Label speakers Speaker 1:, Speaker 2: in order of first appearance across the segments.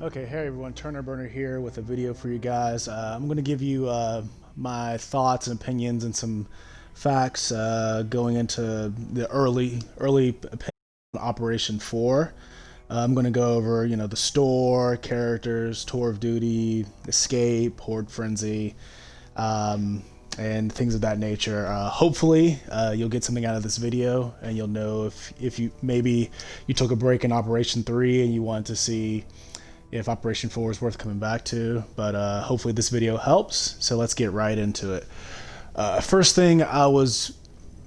Speaker 1: Okay, hey everyone, Turner Burner here with a video for you guys. I'm going to give you my thoughts and opinions and some facts going into the early Operation 4. I'm going to go over, the store, characters, Tour of Duty, Escape, Horde Frenzy, and things of that nature. Hopefully, you'll get something out of this video, and you'll know if you maybe you took a break in Operation 3 and you want to see if Operation 4 is worth coming back to, but hopefully this video helps, so let's get right into it. First thing I was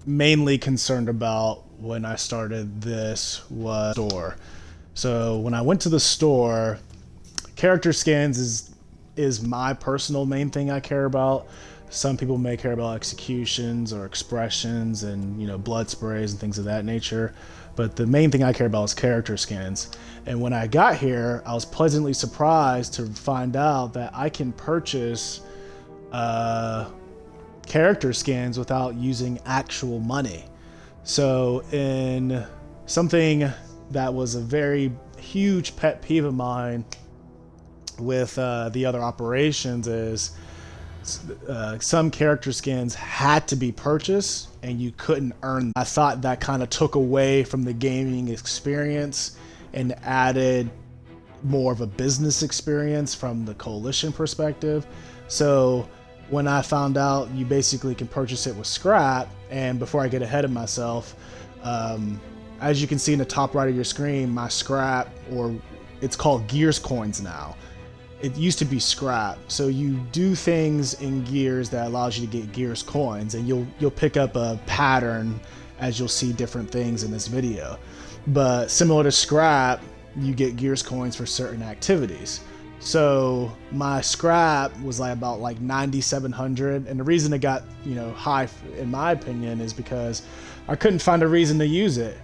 Speaker 1: mainly concerned about when I started this was store. So when I went to the store, character skins is my personal main thing I care about. Some people may care about executions or expressions and blood sprays and things of that nature, but the main thing I care about is character skins. And when I got here, I was pleasantly surprised to find out that I can purchase character skins without using actual money. So in something that was a very huge pet peeve of mine with the other operations is some character skins had to be purchased and you couldn't earn them. I thought that kind of took away from the gaming experience and added more of a business experience from the coalition perspective. So when I found out you basically can purchase it with scrap, and before I get ahead of myself, as you can see in the top right of your screen, my scrap, or it's called Gears coins now. It used to be scrap. So you do things in Gears that allows you to get Gears coins, and you'll pick up a pattern as you'll see different things in this video. But similar to scrap, you get Gears coins for certain activities. So my scrap was about 9,700, and the reason it got high in my opinion is because I couldn't find a reason to use it.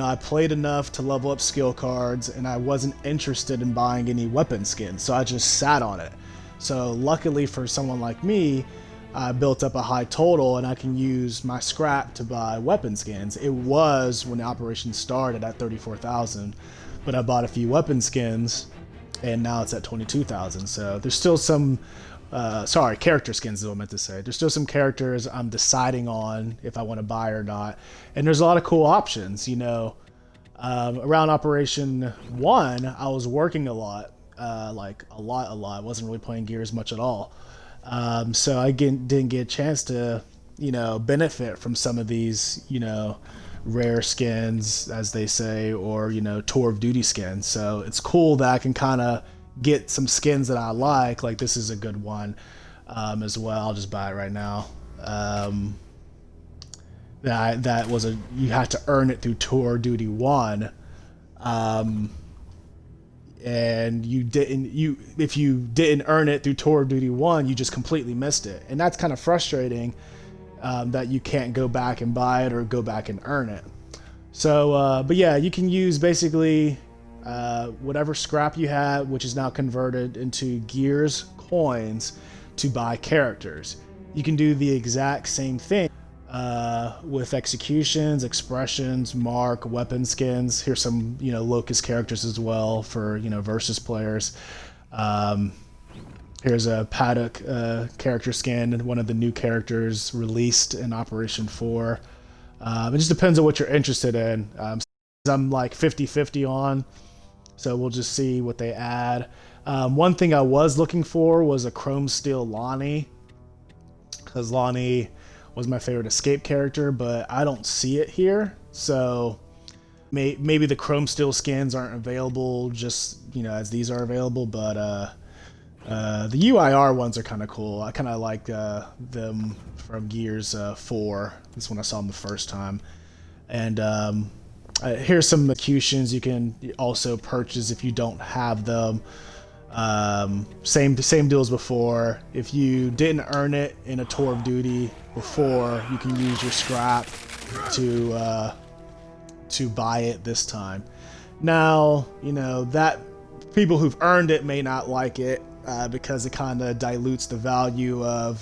Speaker 1: I played enough to level up skill cards, and I wasn't interested in buying any weapon skins, so I just sat on it. So luckily for someone like me, I built up a high total, and I can use my scrap to buy weapon skins. It was, when the operation started, at 34,000, but I bought a few weapon skins, and now it's at 22,000. So there's still some character skins is what I meant to say. There's still some characters I'm deciding on if I want to buy or not. And there's a lot of cool options, around Operation 1, I was working a lot, a lot. I wasn't really playing Gears much at all. So I didn't get a chance to, benefit from some of these, rare skins, as they say, or, Tour of Duty skins. So it's cool that I can kind of get some skins that I like this is a good one as well. I'll just buy it right now. That was you had to earn it through Tour of Duty 1, and if you didn't earn it through Tour of Duty 1, you just completely missed it, and that's kind of frustrating, that you can't go back and buy it or go back and earn it. So but yeah, you can use basically whatever scrap you had, which is now converted into Gears coins, to buy characters. You can do the exact same thing with executions, expressions, mark, weapon skins. Here's some Locust characters as well for versus players. Here's a Paduk character skin, one of the new characters released in Operation 4. It just depends on what you're interested in. I'm like 50-50 on, so we'll just see what they add. One thing I was looking for was a Chrome Steel Lahni, because Lahni was my favorite Escape character, but I don't see it here. So maybe the Chrome Steel skins aren't available just as these are available, but the UIR ones are kind of cool. I kind of like them from Gears 4. This is when I saw them the first time. And here's some executions you can also purchase if you don't have them. Same deal as before. If you didn't earn it in a Tour of Duty before, you can use your scrap to buy it this time. Now, that people who've earned it may not like it because it kind of dilutes the value of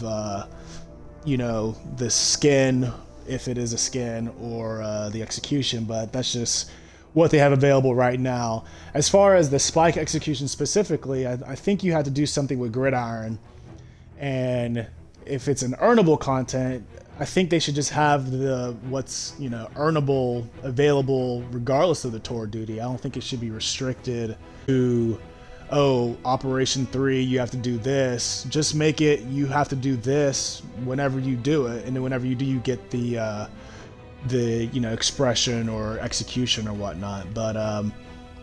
Speaker 1: the skin, if it is a skin, or the execution, but that's just what they have available right now. As far as the spike execution specifically, I think you have to do something with gridiron, and if it's an earnable content, I think they should just have the what's earnable available regardless of the tour duty. I don't think it should be restricted to, oh, Operation 3 you have to do this. Just make it you have to do this whenever you do it, and then whenever you do, you get the expression or execution or whatnot. But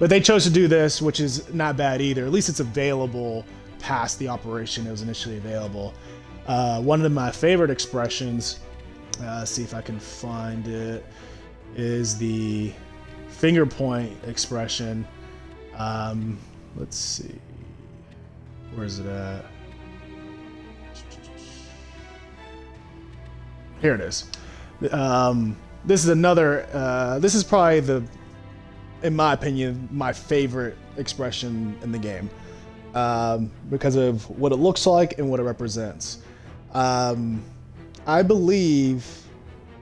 Speaker 1: they chose to do this, which is not bad either. At least it's available past the operation it was initially available. One of my favorite expressions, see if I can find it, is the finger point expression. Let's see, where is it at? Here it is. This is another, this is probably in my opinion, my favorite expression in the game, because of what it looks like and what it represents. I believe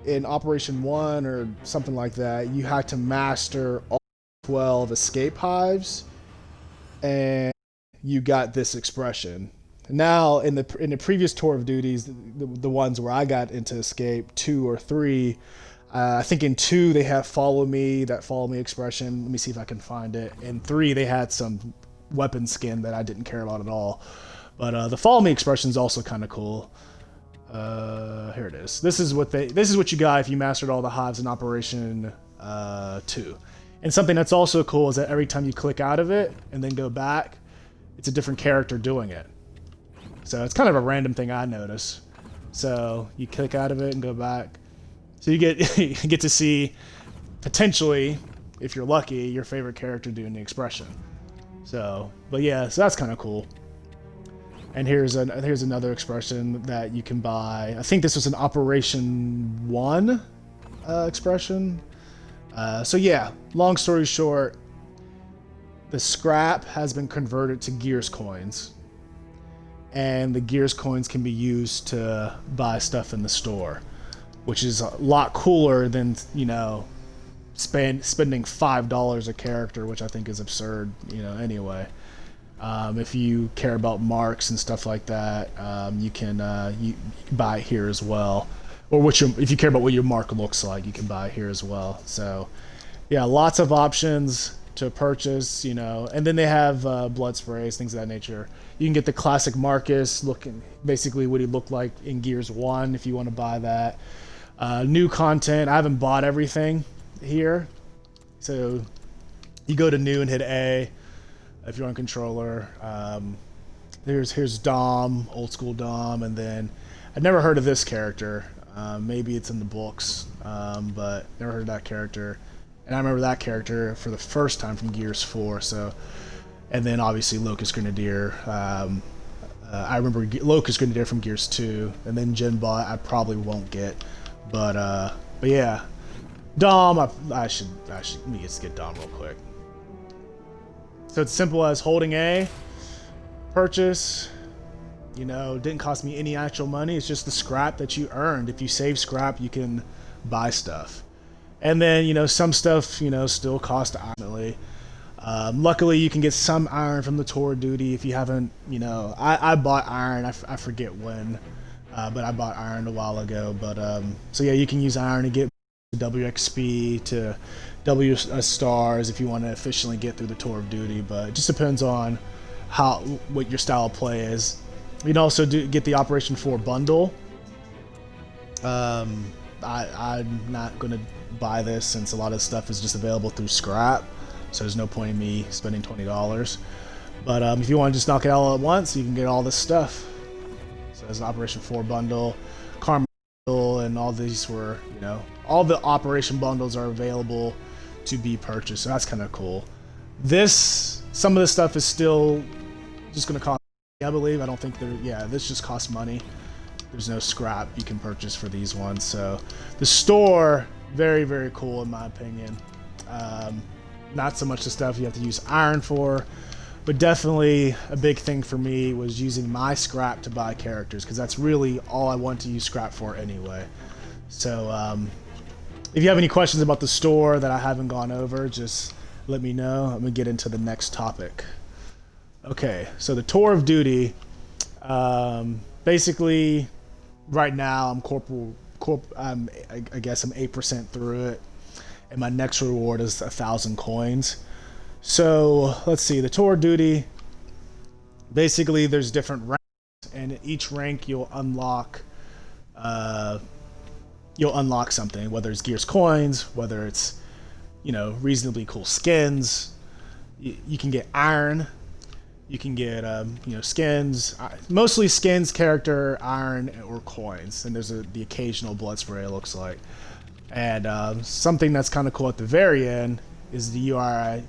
Speaker 1: in Operation 1 or something like that, you had to master all 12 escape hives, and you got this expression. Now, in the previous tour of duties, the ones where I got into escape, 2 or 3, I think in 2 they have follow me expression. Let me see if I can find it. In 3 they had some weapon skin that I didn't care about at all. But the follow me expression is also kind of cool. Here it is. This is what you got if you mastered all the hives in Operation 2. And something that's also cool is that every time you click out of it and then go back, it's a different character doing it. So it's kind of a random thing I notice. So you click out of it and go back. So you get to see, potentially, if you're lucky, your favorite character doing the expression. So, but yeah, so that's kind of cool. And here's another expression that you can buy. I think this was an Operation 1 expression. So yeah, long story short, the scrap has been converted to Gears coins. And the Gears coins can be used to buy stuff in the store, which is a lot cooler than, spending $5 a character, which I think is absurd, anyway. If you care about marks and stuff like that, you can buy it here as well. Or if you care about what your mark looks like, you can buy it here as well. So, yeah, lots of options to purchase, and then they have blood sprays, things of that nature. You can get the classic Marcus, basically what he looked like in Gears 1 if you want to buy that. New content, I haven't bought everything here. So you go to new and hit A if you're on controller. Here's Dom, old school Dom, and then I've never heard of this character. Maybe it's in the books, but never heard of that character. And I remember that character for the first time from Gears 4. So, and then obviously Locust Grenadier. I remember Locust Grenadier from Gears 2, and then Genbot I probably won't get, but yeah, Dom. I should let me just get Dom real quick. So it's simple as holding A, purchase. Didn't cost me any actual money. It's just the scrap that you earned. If you save scrap, you can buy stuff. And then, some stuff, still cost ultimately. Luckily, you can get some iron from the tour duty if you haven't, I bought iron. I forget when, but I bought iron a while ago. But, so yeah, you can use iron to get WXP to W stars if you want to efficiently get through the tour of duty. But it just depends on what your style of play is. You can also get the Operation 4 bundle. I'm not going to buy this since a lot of stuff is just available through scrap, so there's no point in me spending $20. But if you want to just knock it all at once, you can get all this stuff. So there's an Operation 4 bundle, Karma bundle, and all these were, all the Operation bundles are available to be purchased, so that's kind of cool. Some of this stuff is still just going to cost, I believe. I don't think this just costs money. There's no scrap you can purchase for these ones. So the store, very, very cool in my opinion. Not so much the stuff you have to use iron for, but definitely a big thing for me was using my scrap to buy characters, because that's really all I want to use scrap for anyway. So If you have any questions about the store that I haven't gone over, just let me know. I'm gonna get into the next topic. Okay, so the tour of duty. Basically, right now I'm I guess I'm 8% through it, and my next reward is 1,000 coins. So let's see, the tour of duty. Basically, there's different ranks, and each rank you'll unlock something, whether it's gears coins, whether it's, you know, reasonably cool skins. You can get iron, you can get you know, skins, mostly skins, character, iron, or coins, and there's the occasional blood spray, it looks like. And something that's kind of cool at the very end is the UIR,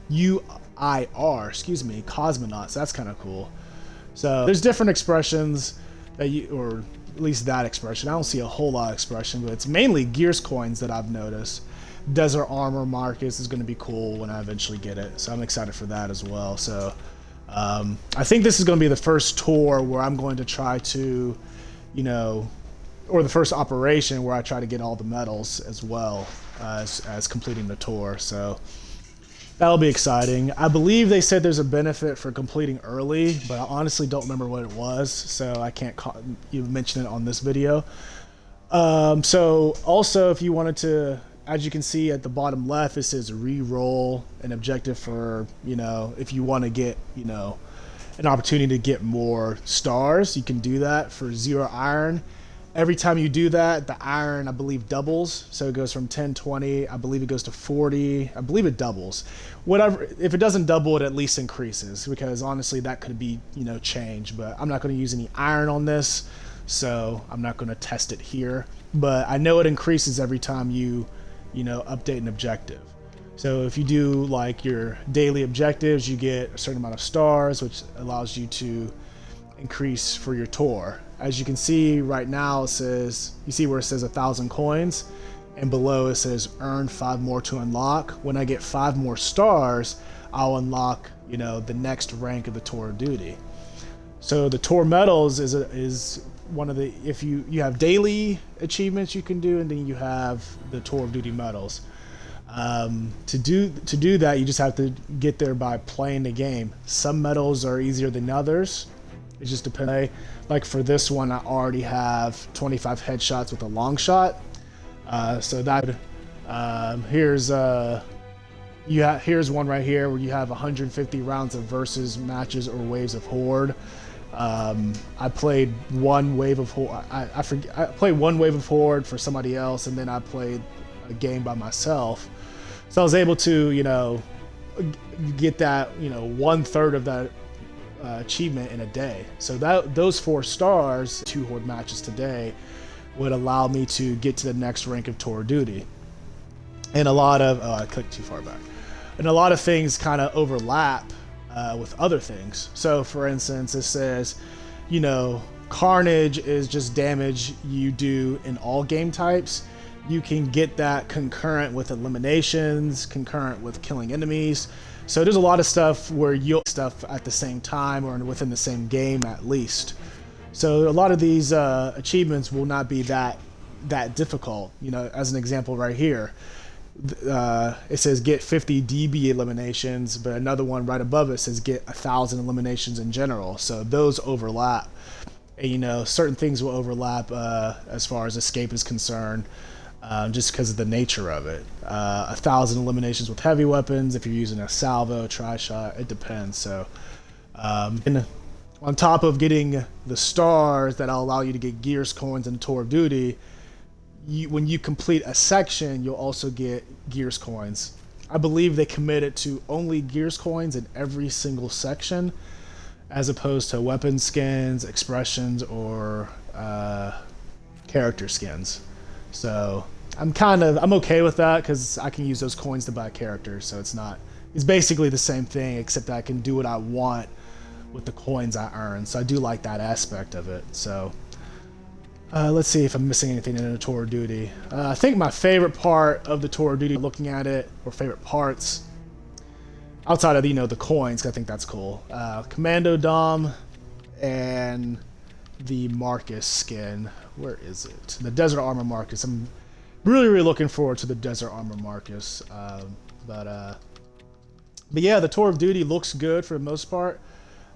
Speaker 1: excuse me, cosmonauts. That's kind of cool. So there's different expressions that or at least that expression. I don't see a whole lot of expression, but it's mainly gears coins that I've noticed. Desert armor Marcus is going to be cool when I eventually get it, so I'm excited for that as well. So I think this is going to be the first tour where I'm going to try to, you know, or the first operation where I try to get all the medals as well as completing the tour. So that'll be exciting. I believe they said there's a benefit for completing early, but I honestly don't remember what it was, so I can't you mention it on this video. So also, if you wanted to, as you can see at the bottom left, it says re-roll an objective for, you know, if you want to get, you know, an opportunity to get more stars, you can do that for 0 iron. Every time you do that, the iron, I believe, doubles. So it goes from 10, 20, I believe it goes to 40. I believe it doubles. Whatever, if it doesn't double, it at least increases, because honestly, that could be, you know, changed. But I'm not going to use any iron on this, so I'm not going to test it here. But I know it increases every time you know, update an objective. So if you do like your daily objectives, you get a certain amount of stars, which allows you to increase for your tour. As you can see right now, it says, you see where it says 1,000 coins, and below it says earn 5 more to unlock. When I get 5 more stars, I'll unlock, you know, the next rank of the tour of duty. So the tour medals is one of the, if you have daily achievements you can do, and then you have the tour of duty medals. To do that, you just have to get there by playing the game. Some medals are easier than others. It just depends. Like for this one, I already have 25 headshots with a long shot. So that here's one right here where you have 150 rounds of versus matches or waves of Horde. I played one wave of Horde. I played one wave of Horde for somebody else, and then I played a game by myself. So I was able to, you know, get that, you know, 1/3 of that achievement in a day. So that those 4 stars, 2 Horde matches today, would allow me to get to the next rank of tour duty. And a lot of I clicked too far back. And a lot of things kind of overlap with other things. So for instance, it says, you know, carnage is just damage you do in all game types. You can get that concurrent with eliminations, concurrent with killing enemies. So there's a lot of stuff where you'll stuff at the same time or within the same game at least. So a lot of these achievements will not be that difficult. You know, as an example right here, it says get 50 DB eliminations, but another one right above it says get 1,000 eliminations in general. So those overlap. And, you know, certain things will overlap as far as escape is concerned. Just because of the nature of it. 1,000 eliminations with heavy weapons, if you're using a salvo, tri-shot, it depends. So, and on top of getting the stars that'll allow you to get gears coins in the tour of duty, when you complete a section, you'll also get gears coins. I believe they committed to only gears coins in every single section, as opposed to weapon skins, expressions, or character skins. So I'm okay with that, because I can use those coins to buy characters. So it's basically the same thing, except I can do what I want with the coins I earn. So I do like that aspect of it. So let's see if I'm missing anything in the tour of duty. I think my favorite part of the tour of duty, looking at it, or favorite parts, outside of, you know, the coins, 'cause I think that's cool. Commando Dom and the Marcus skin. Where is it? The Desert Armor Marcus. I'm really looking forward to the Desert Armor Marcus. But yeah, the Tour of Duty looks good for the most part.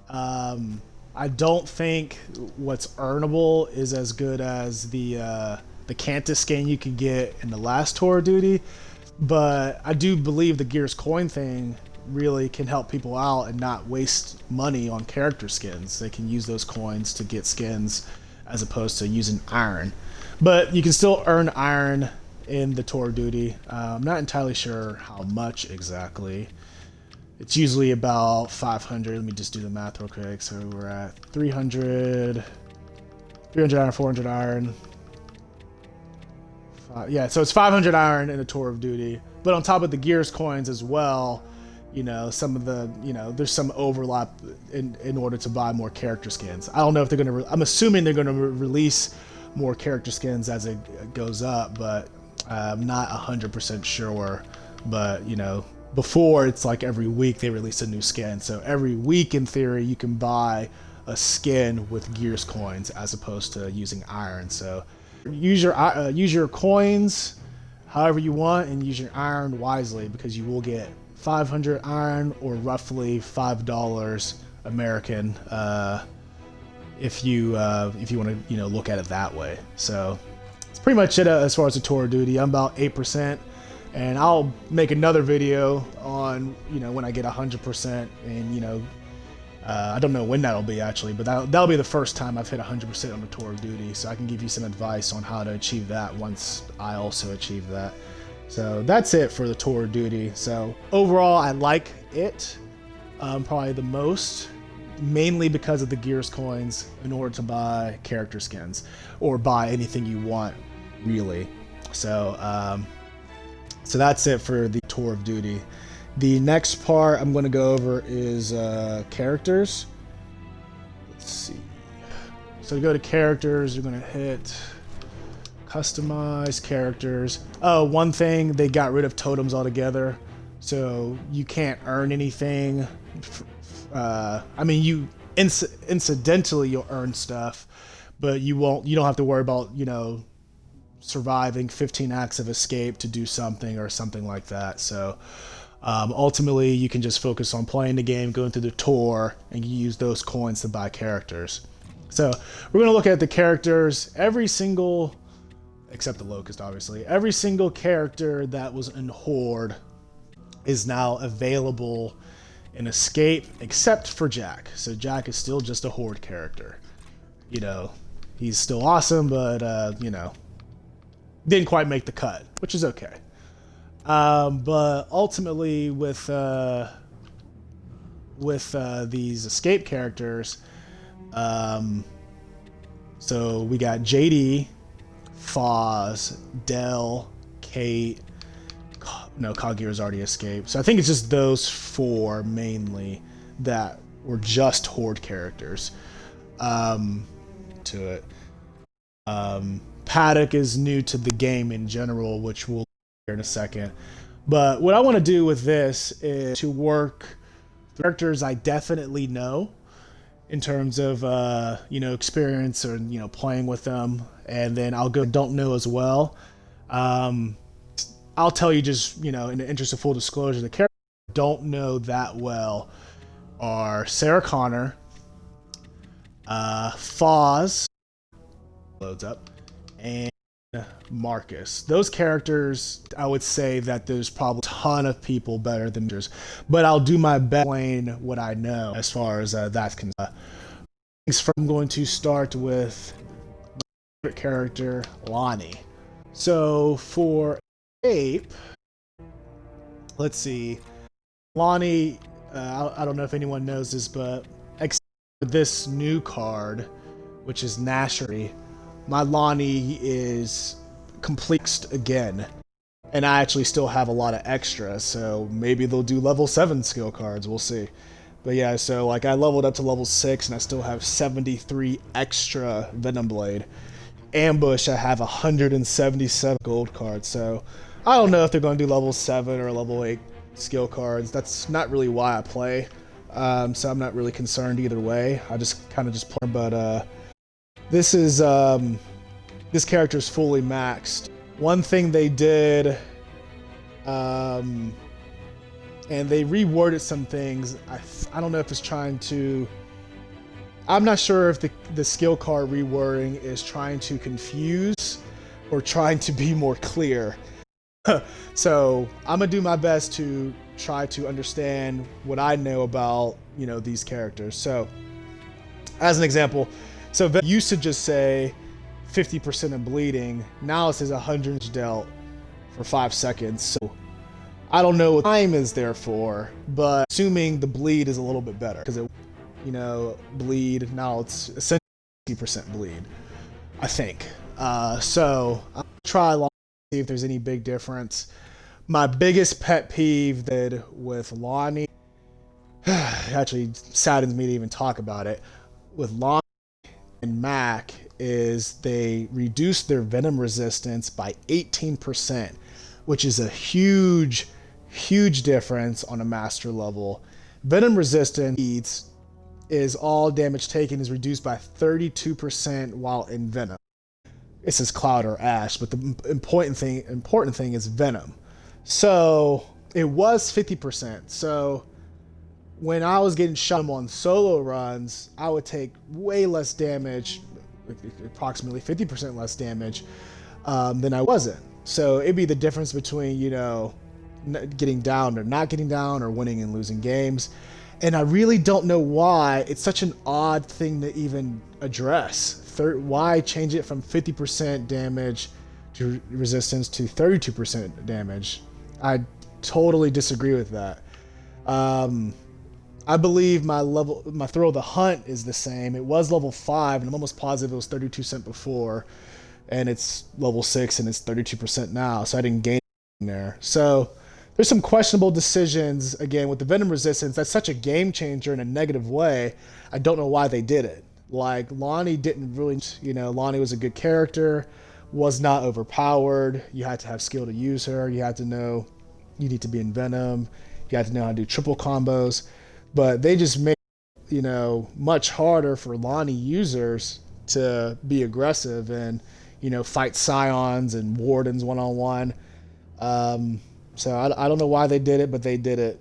Speaker 1: I don't think what's earnable is as good as the Cantus skin you could get in the last Tour of Duty, but I do believe the Gears coin thing really can help people out and not waste money on character skins. They can use those coins to get skins as opposed to using iron. But you can still earn iron in the Tour of Duty. I'm not entirely sure how much exactly. It's usually about 500. Let me just do the math real quick. So we're at 300 iron, 400 iron. Yeah, so it's 500 iron in a Tour of Duty. But on top of the Gears coins as well, you know, some of the, you know, there's some overlap in order to buy more character skins. I don't know if they're going to, I'm assuming they're going to release more character skins as it goes up, but I'm not 100% sure. But, you know, before it's like every week they release a new skin. So every week in theory you can buy a skin with Gears coins as opposed to using iron. So use your coins however you want and use your iron wisely, because you will get 500 iron or roughly $5 American if you want to, you know, look at it that way. So it's pretty much it as far as the Tour of Duty. I'm about 8%. And I'll make another video on, you know, when I get 100%, and, you know, I don't know when that'll be actually, but that'll be the first time I've hit 100% on the Tour of Duty, so I can give you some advice on how to achieve that once I also achieve that. So that's it for the Tour of Duty. So overall, I like it probably the most, mainly because of the Gears coins in order to buy character skins or buy anything you want, really. So that's it for the Tour of Duty. The next part I'm going to go over is characters. Let's see. So to go to characters, you're going to hit customize characters. Oh, one thing, they got rid of totems altogether. So you can't earn anything. I mean, you incidentally you'll earn stuff, but you don't have to worry about, you know, surviving 15 acts of escape to do something or something like that. So ultimately you can just focus on playing the game, going through the tour, and you use those coins to buy characters. So we're going to look at the characters. Every single, except the Locust obviously, every single character that was in Horde is now available in Escape except for Jack. So Jack is still just a Horde character. You know, he's still awesome, but you know, didn't quite make the cut, which is okay. But ultimately, with these escape characters, so we got JD, Fahz, Dell, Kait. No, Kagira's already escaped. So I think it's just those four mainly that were just Horde characters. To it. Paduk is new to the game in general, which we'll hear in a second. But what I want to do with this is to work characters I definitely know in terms of you know, experience or, you know, playing with them, and then I'll go don't know as well. I'll tell you, just, you know, in the interest of full disclosure, the characters I don't know that well are Sarah Connor, Fahz, loads up, and Marcus. Those characters, I would say that there's probably a ton of people better than yours, but I'll do my best to explain what I know as far as that's concerned. I'm going to start with my favorite character, Lahni. So for Escape, let's see, Lahni, I don't know if anyone knows this, but except for this new card, which is Nashery, my Lahni is complete again, and I actually still have a lot of extra, so maybe they'll do level 7 skill cards, we'll see. But yeah, so like I leveled up to level 6 and I still have 73 extra Venom Blade. Ambush, I have 177 gold cards, so I don't know if they're going to do level 7 or level 8 skill cards. That's not really why I play, so I'm not really concerned either way. I just kind of just play, but this is this character is fully maxed one thing they did, and they reworded some things. I don't know if it's trying to. I'm not sure if the skill card rewording is trying to confuse or trying to be more clear. So I'm gonna do my best to try to understand what I know about, you know, these characters. So as an example, so it used to just say 50% of bleeding. Now it says 100 dealt for 5 seconds. So I don't know what time is there for, but assuming the bleed is a little bit better because it, you know, bleed, now it's essentially 50% bleed, I think. So I'll try to see if there's any big difference. My biggest pet peeve that with Lahni, actually saddens me to even talk about it, with Lahni and Mac is they reduced their venom resistance by 18%, which is a huge difference on a master level. Venom resistance is all damage taken is reduced by 32% while in venom. It says cloud or ash, but the important thing is venom. So it was 50%. So when I was getting shot on solo runs, I would take way less damage, approximately 50% less damage than I wasn't. So it'd be the difference between, you know, getting down or not getting down, or winning and losing games. And I really don't know why it's such an odd thing to even address. Why change it from 50% damage to resistance to 32% damage? I totally disagree with that. I believe my throw of the hunt is the same. It was level 5, and I'm almost positive it was 32% before, and it's level 6 and it's 32% now, so I didn't gain anything there. So there's some questionable decisions, again, with the venom resistance. That's such a game changer in a negative way. I don't know why they did it. Like, Lahni didn't really, you know, Lahni was a good character, was not overpowered. You had to have skill to use her. You had to know you need to be in venom. You had to know how to do triple combos. But they just made, you know, much harder for Lahni users to be aggressive and, you know, fight scions and wardens one-on-one. So I don't know why they did it, but they did it.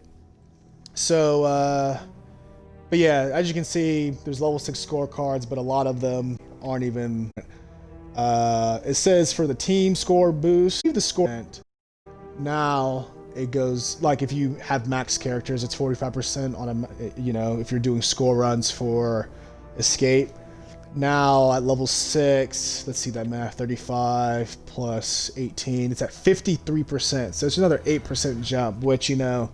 Speaker 1: So, but yeah, as you can see, there's level 6 scorecards, but a lot of them aren't even. It says for the team score boost, the score. Now it goes, like, if you have max characters, it's 45% on a, you know, if you're doing score runs for Escape. Now at level 6, let's see that math, 35 plus 18, it's at 53%. So it's another 8% jump, which, you know,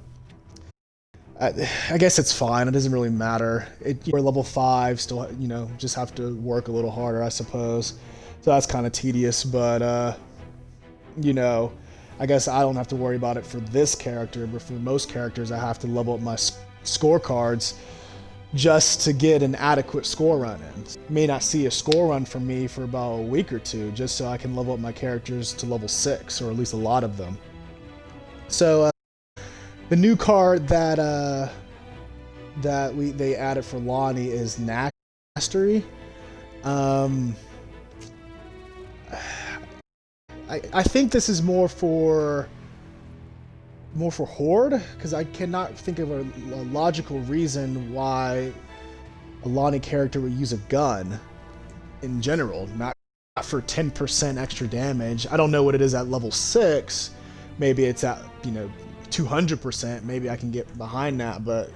Speaker 1: I guess it's fine. It doesn't really matter. You're level 5, still, you know, just have to work a little harder, I suppose. So that's kind of tedious, but, you know, I guess I don't have to worry about it for this character, but for most characters, I have to level up my scorecards just to get an adequate score run in. May not see a score run from me for about a week or two, just so I can level up my characters to level 6, or at least a lot of them. So the new card that they added for Lahni is Knack Mastery. I think this is more for Horde, because I cannot think of a logical reason why a Lahni character would use a gun in general, not for 10% extra damage. I don't know what it is at level 6. Maybe it's at, you know, 200%. Maybe I can get behind that, but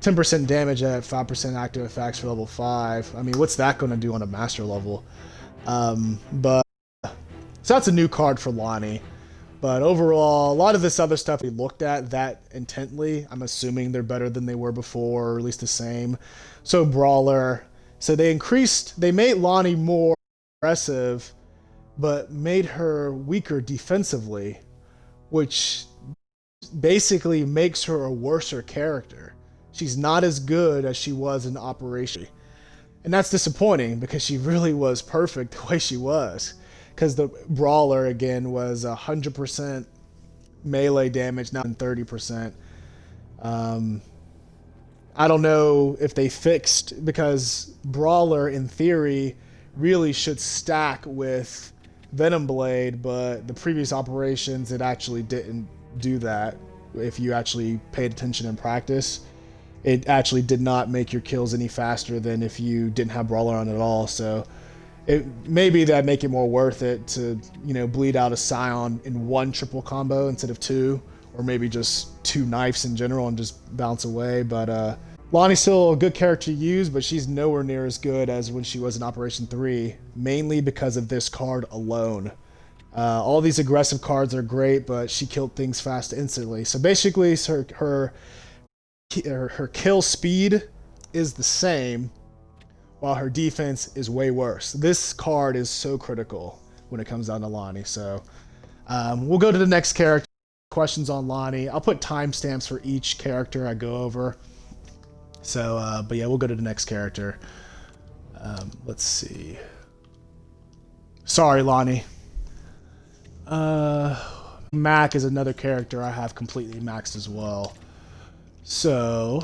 Speaker 1: 10% damage at 5% active effects for level 5. I mean, what's that going to do on a master level? But so that's a new card for Lahni. But overall, a lot of this other stuff we looked at that intently, I'm assuming they're better than they were before, or at least the same. So Brawler. So they made Lahni more aggressive, but made her weaker defensively, which basically makes her a worser character. She's not as good as she was in Operation. And that's disappointing, because she really was perfect the way she was. Because the Brawler, again, was 100% melee damage, not 30%. I don't know if they fixed, because Brawler, in theory, really should stack with Venom Blade, but the previous operations it actually didn't do that. If you actually paid attention in practice, it actually did not make your kills any faster than if you didn't have Brawler on at all. So it maybe that make it more worth it to, you know, bleed out a Scion in one triple combo instead of two, or maybe just two knives in general and just bounce away. But Lahni's still a good character to use, but she's nowhere near as good as when she was in Operation 3, mainly because of this card alone. All these aggressive cards are great, but she killed things fast instantly. So basically, her kill speed is the same, while her defense is way worse. This card is so critical when it comes down to Lahni. So we'll go to the next character. Questions on Lahni. I'll put timestamps for each character I go over. So, but yeah, we'll go to the next character. Let's see. Sorry, Lahni. Mac is another character I have completely maxed as well. So,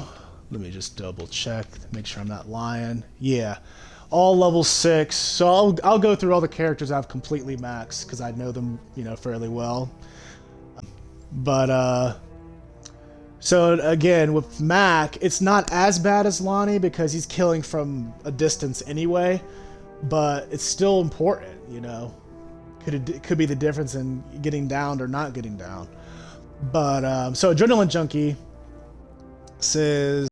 Speaker 1: let me just double check, make sure I'm not lying. Yeah, all level 6. So I'll go through all the characters I've completely maxed because I know them, you know, fairly well. But so again, with Mac, it's not as bad as Lahni because he's killing from a distance anyway, but it's still important, you know. Could be the difference in getting downed or not getting down. But so Adrenaline Junkie says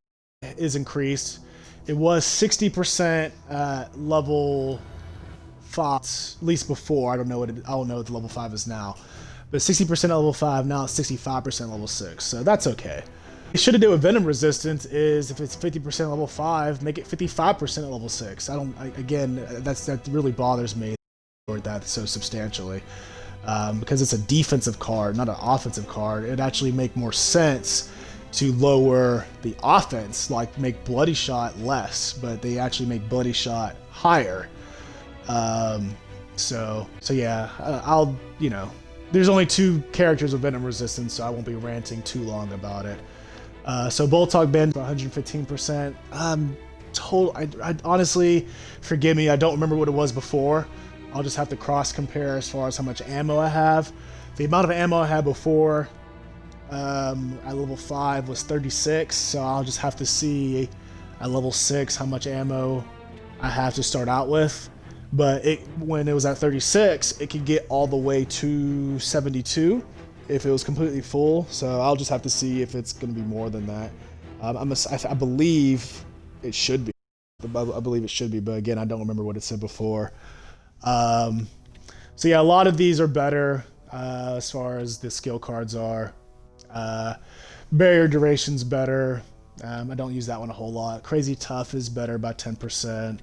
Speaker 1: is increased. It was 60% level 5, at least before. I don't know what the level 5 is now. But 60% level 5, now it's 65% level 6. So that's okay. What you should have done with Venom Resistance is if it's 50% level 5, make it 55% at level 6. Again, that really bothers me that so substantially. Because it's a defensive card, not an offensive card. It'd actually make more sense to lower the offense, like make Bloody Shot less, but they actually make Bloody Shot higher. So yeah, I'll, you know, there's only 2 characters with Venom Resistance, so I won't be ranting too long about it. So Boltog Ben 115%. I honestly, forgive me, I don't remember what it was before. I'll just have to cross compare as far as how much ammo I have. The amount of ammo I had before at level 5 was 36, so I'll just have to see at level 6 how much ammo I have to start out with. But when it was at 36, it could get all the way to 72 if it was completely full. So I'll just have to see if it's going to be more than that. I believe it should be. I believe it should be, but again, I don't remember what it said before. So yeah, a lot of these are better as far as the skill cards are. Barrier duration's better. I don't use that one a whole lot. Crazy Tough is better by 10%.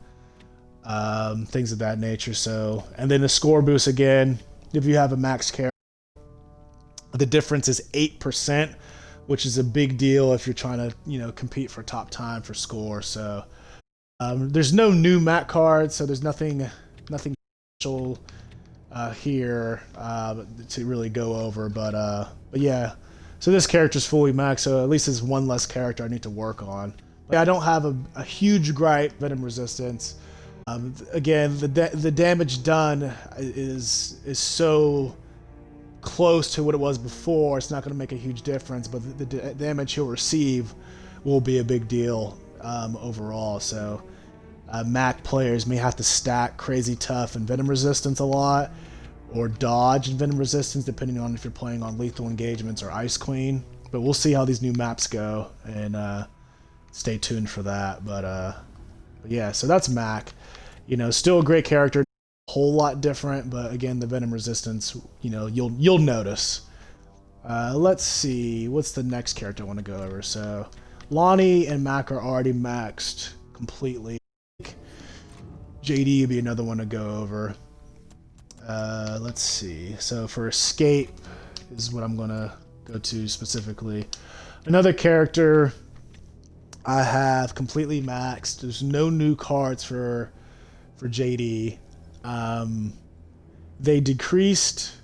Speaker 1: Things of that nature. So, and then the score boost again, if you have a max character, the difference is 8%, which is a big deal if you're trying to, you know, compete for top time for score. So there's no new map cards, so there's nothing special here to really go over. But yeah, so this character's fully maxed, so at least there's one less character I need to work on. But I don't have a huge gripe Venom Resistance. Again, the damage done is so close to what it was before. It's not going to make a huge difference, but the damage he'll receive will be a big deal overall. So Mac players may have to stack Crazy Tough and Venom Resistance a lot, or dodge and Venom Resistance depending on if you're playing on Lethal Engagements or Ice Queen. But we'll see how these new maps go, and stay tuned for that. But yeah, so that's Mac. You know, still a great character, a whole lot different, but again, the Venom Resistance, you know, you'll notice. Let's see, what's the next character I want to go over? So, Lahni and Mac are already maxed completely. JD would be another one to go over. Let's see. So for Escape is what I'm gonna go to specifically. Another character I have completely maxed. There's no new cards for JD. They decreased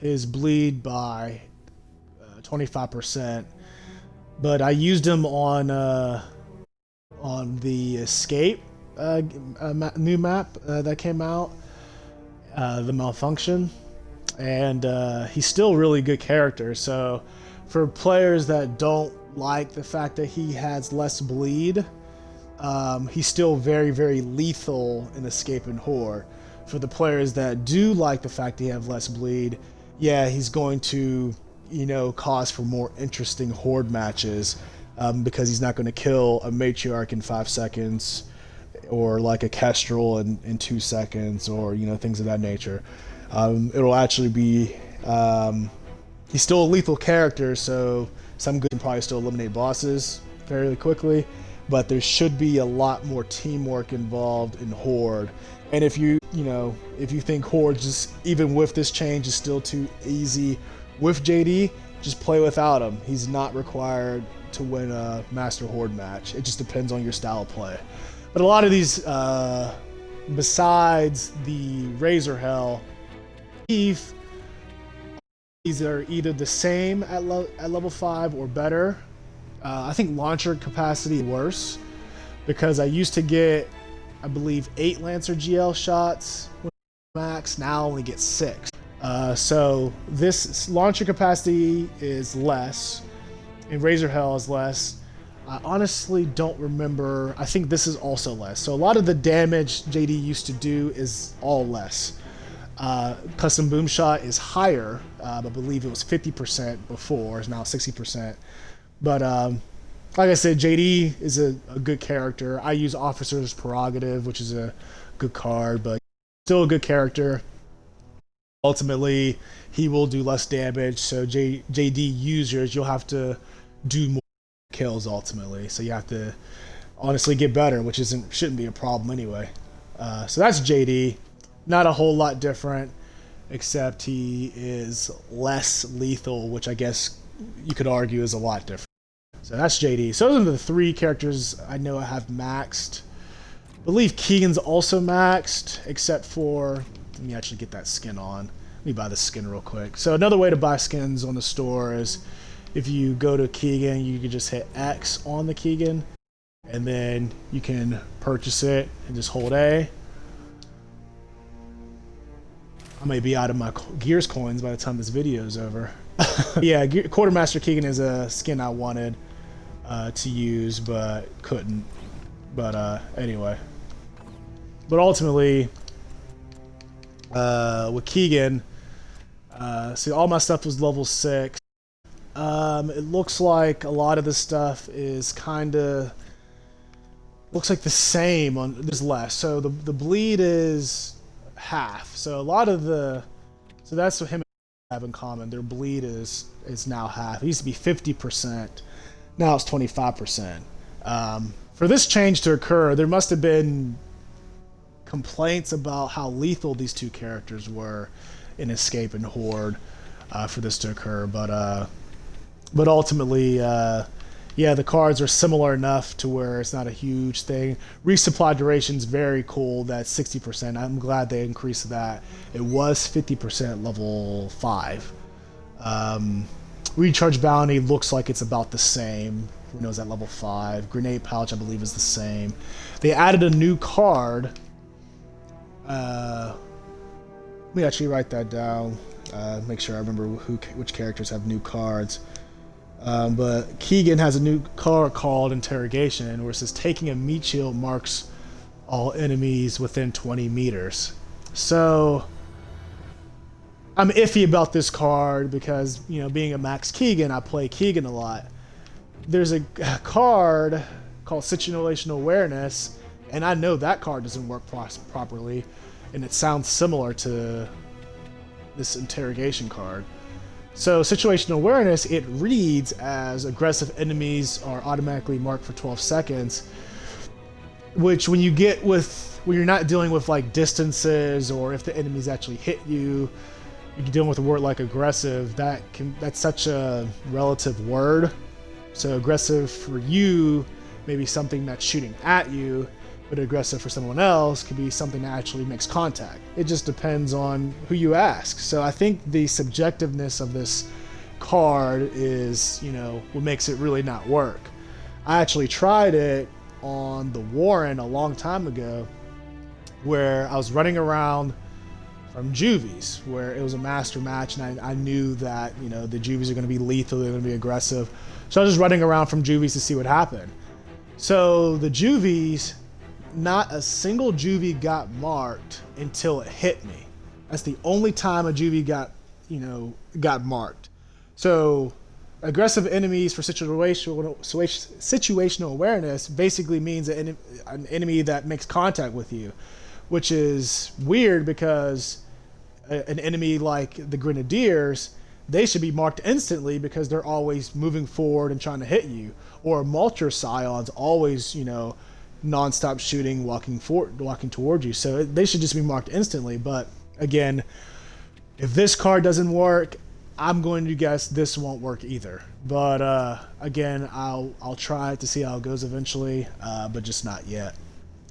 Speaker 1: his bleed by 25%, but I used him on the Escape new map that came out, the Malfunction, and he's still a really good character. So for players that don't like the fact that he has less bleed, he's still very, very lethal in Escape and Horde. For the players that do like the fact that he has less bleed, yeah, he's going to, you know, cause for more interesting Horde matches, because he's not going to kill a Matriarch in 5 seconds, or like a Kestrel in 2 seconds, or, you know, things of that nature. It'll actually be, he's still a lethal character, so some good can probably still eliminate bosses fairly quickly, but there should be a lot more teamwork involved in Horde. And if you think Horde, just even with this change, is still too easy with JD, just play without him. He's not required to win a Master Horde match. It just depends on your style of play. But a lot of these, besides the Razor Hell, these are either the same at level 5 or better. I think launcher capacity worse, because I used to get, I believe, 8 Lancer GL shots max. Now I only get 6. So this launcher capacity is less, and Razor Hell is less. I honestly don't remember. I think this is also less. So a lot of the damage JD used to do is all less. Custom Boom Shot is higher. I believe it was 50% before. It's now 60%. But like I said, JD is a good character. I use Officer's Prerogative, which is a good card, but still a good character. Ultimately, he will do less damage. So JD users, you'll have to do more kills ultimately. So you have to honestly get better, which shouldn't be a problem anyway. So that's JD. Not a whole lot different, except he is less lethal, which I guess you could argue is a lot different. So that's JD. So those are the 3 characters I know I have maxed. I believe Keegan's also maxed, except for, let me actually get that skin on. Let me buy the skin real quick. So another way to buy skins on the store is if you go to Keegan, you can just hit X on the Keegan, and then you can purchase it and just hold A. I may be out of my Gears coins by the time this video is over. Yeah, Quartermaster Keegan is a skin I wanted to use, but couldn't. But anyway. But ultimately, with Keegan, see, all my stuff was level 6. It looks like a lot of the stuff is looks like the same on this less. So the bleed is half. So a lot of so that's what him and have in common. Their bleed is now half. It used to be 50%. Now it's 25%. For this change to occur, there must have been complaints about how lethal these 2 characters were in Escape and Horde for this to occur. But ultimately, yeah, the cards are similar enough to where it's not a huge thing. Resupply duration's very cool. That's 60%. I'm glad they increased that. It was 50% level 5. Recharge bounty looks like it's about the same. Who knows at level 5. Grenade pouch, I believe, is the same. They added a new card. Let me actually write that down. Make sure I remember which characters have new cards. But Keegan has a new card called Interrogation, where it says taking a meat shield marks all enemies within 20 meters. So I'm iffy about this card because, you know, being a max Keegan, I play Keegan a lot. There's a card called Situational Awareness, and I know that card doesn't work properly, and it sounds similar to this Interrogation card. So Situational Awareness, it reads as aggressive enemies are automatically marked for 12 seconds, which when you're not dealing with like distances, or if the enemies actually hit you, you're dealing with a word like aggressive, that's such a relative word. So aggressive for you may be something that's shooting at you, but aggressive for someone else could be something that actually makes contact. It just depends on who you ask. So I think the subjectiveness of this card is, you know, what makes it really not work. I actually tried it on the Warren a long time ago, where I was running around from juvies, where it was a master match, and I knew that, you know, the juvies are going to be lethal, they're going to be aggressive. So I was just running around from juvies to see what happened. So the juvies, not a single juvie got marked until it hit me. That's the only time a juvie got, you know, got marked. So aggressive enemies for situational awareness basically means an enemy that makes contact with you, which is weird because an enemy like the Grenadiers, they should be marked instantly because they're always moving forward and trying to hit you. Or Malcher Scions always, you know, non-stop shooting, walking toward you. So they should just be marked instantly. But again, if this card doesn't work, I'm going to guess this won't work either. But again, I'll try to see how it goes eventually, but just not yet.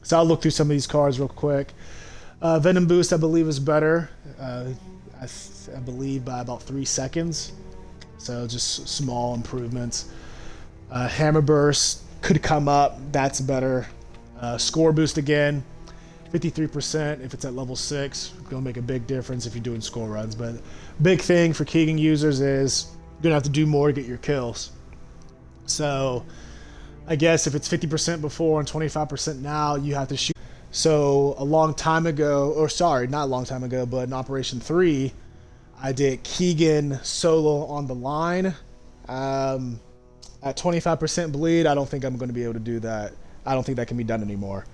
Speaker 1: So I'll look through some of these cards real quick. Venom Boost, I believe, is better. I believe by about 3 seconds. So just small improvements. Hammer Burst could come up. That's better. Score Boost again. 53% if it's at level 6. Gonna make a big difference if you're doing score runs. But big thing for Keegan users is you're gonna have to do more to get your kills. So I guess if it's 50% before and 25% now, you have to shoot. So a long time ago, or sorry, not a long time ago, but in Operation 3, I did Keegan solo on the line. At 25% bleed, I don't think I'm going to be able to do that. I don't think that can be done anymore,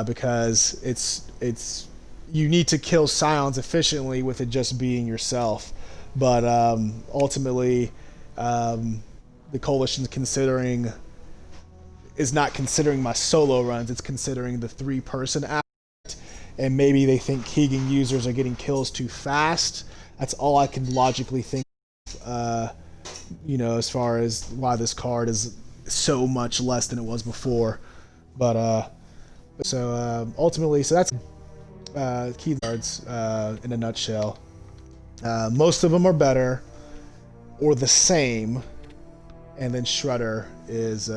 Speaker 1: because it's you need to kill Scions efficiently with it just being yourself. But ultimately, the Coalition's is not considering my solo runs. It's considering the 3-person act, and maybe they think Keegan users are getting kills too fast. That's all I can logically think. You know, as far as why this card is so much less than it was before. But ultimately, so that's key cards in a nutshell. Most of them are better or the same, and then Shredder is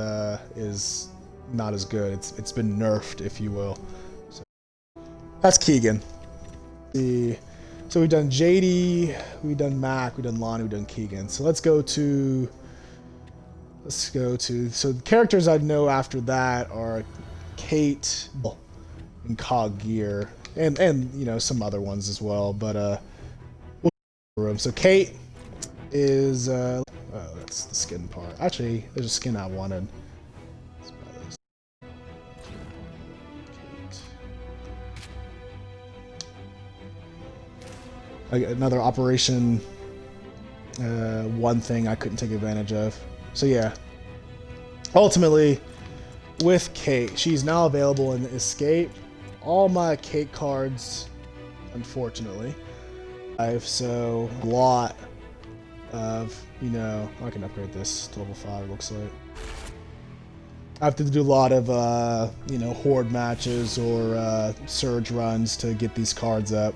Speaker 1: not as good. It's been nerfed, if you will. So that's Keegan. So we've done JD, we've done Mac, we've done Lahni, we've done Keegan. So let's go to so the characters I know after that are Kait and Cog Gear, and you know, some other ones as well. But so Kait is oh, that's the skin part. Actually, there's a skin I wanted. Let's buy this. Kait. Another Operation 1 thing I couldn't take advantage of. So yeah, ultimately with Kait, she's now available in Escape. All my Kait cards, unfortunately, I've so a lot of, you know, I can upgrade this to level 5, looks like. I have to do a lot of you know, Horde matches or Surge runs to get these cards up.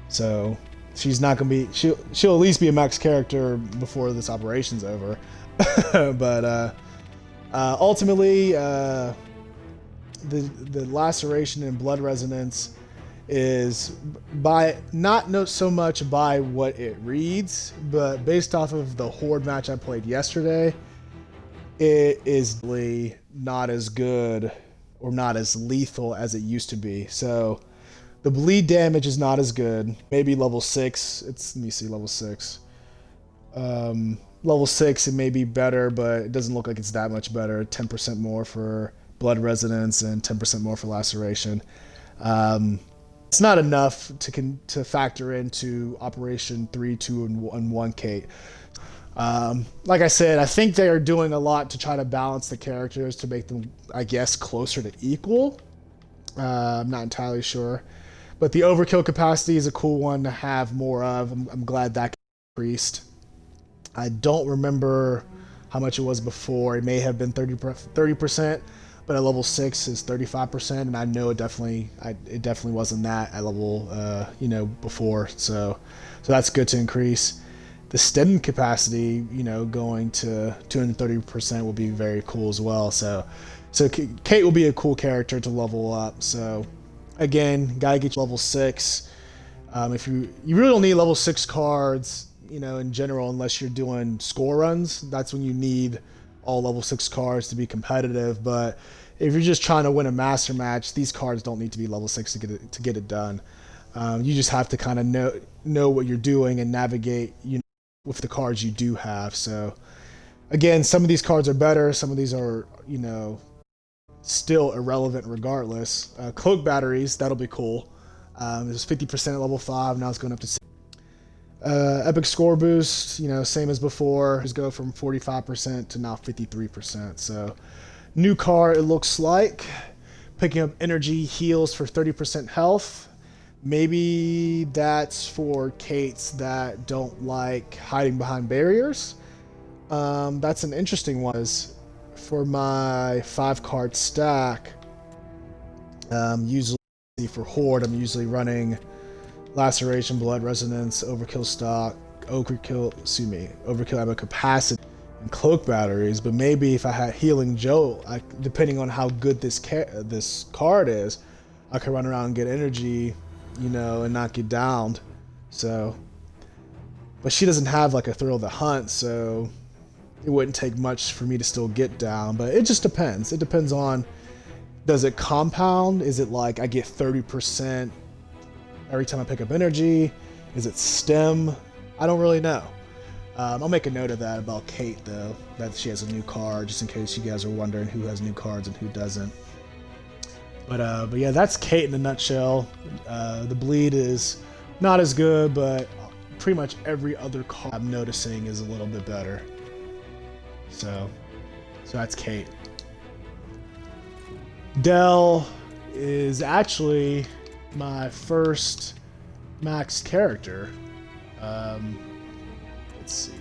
Speaker 1: So she's not gonna be, she'll at least be a max character before this operation's over. But ultimately, the laceration and blood resonance is by not so much by what it reads, but based off of the Horde match I played yesterday, it is not as good or not as lethal as it used to be. So the bleed damage is not as good. Maybe level 6. Let me see, level 6. Level 6, it may be better, but it doesn't look like it's that much better. 10% more for blood resonance and 10% more for laceration. It's not enough to factor into Operation 3, 2, and 1 Kait. Like I said, I think they are doing a lot to try to balance the characters to make them, I guess, closer to equal. I'm not entirely sure. But the overkill capacity is a cool one to have more of. I'm glad that increased. I don't remember how much it was before. It may have been 30%, but at level 6 is 35%, and I know it definitely wasn't that at level you know, before. So that's good to increase. The stem capacity, you know, going to 230% will be very cool as well. So Kait will be a cool character to level up. So again, gotta get you level 6. If you really don't need level 6 cards, you know, in general, unless you're doing score runs. That's when you need all level 6 cards to be competitive. But if you're just trying to win a master match, these cards don't need to be level 6 to get it done. You just have to kind of know what you're doing and navigate, you know, with the cards you do have. So again, some of these cards are better, some of these are, you know, still irrelevant regardless. Cloak batteries, that'll be cool. It was 50% at level 5, now it's going up to 6. Epic score boost, you know, same as before, just go from 45% to now 53%. So new card, it looks like. Picking up energy heals for 30% health. Maybe that's for Kaits that don't like hiding behind barriers. That's an interesting one. For my 5-card stack, usually for Horde, I'm usually running Laceration, Blood Resonance, Overkill Stock, Overkill Ammo Capacity, and Cloak Batteries. But maybe if I had Healing Jolt, depending on how good this card is, I could run around and get energy, you know, and not get downed. So, but she doesn't have like a Thrill of the Hunt, so it wouldn't take much for me to still get down. But it just depends. It depends on, does it compound? Is it like I get 30% every time I pick up energy? Is it stem? I don't really know. I'll make a note of that about Kait though, that she has a new card, just in case you guys are wondering who has new cards and who doesn't. But yeah, that's Kait in a nutshell. The bleed is not as good, but pretty much every other card I'm noticing is a little bit better. So that's Kait. Dell is actually my first max character. Let's see.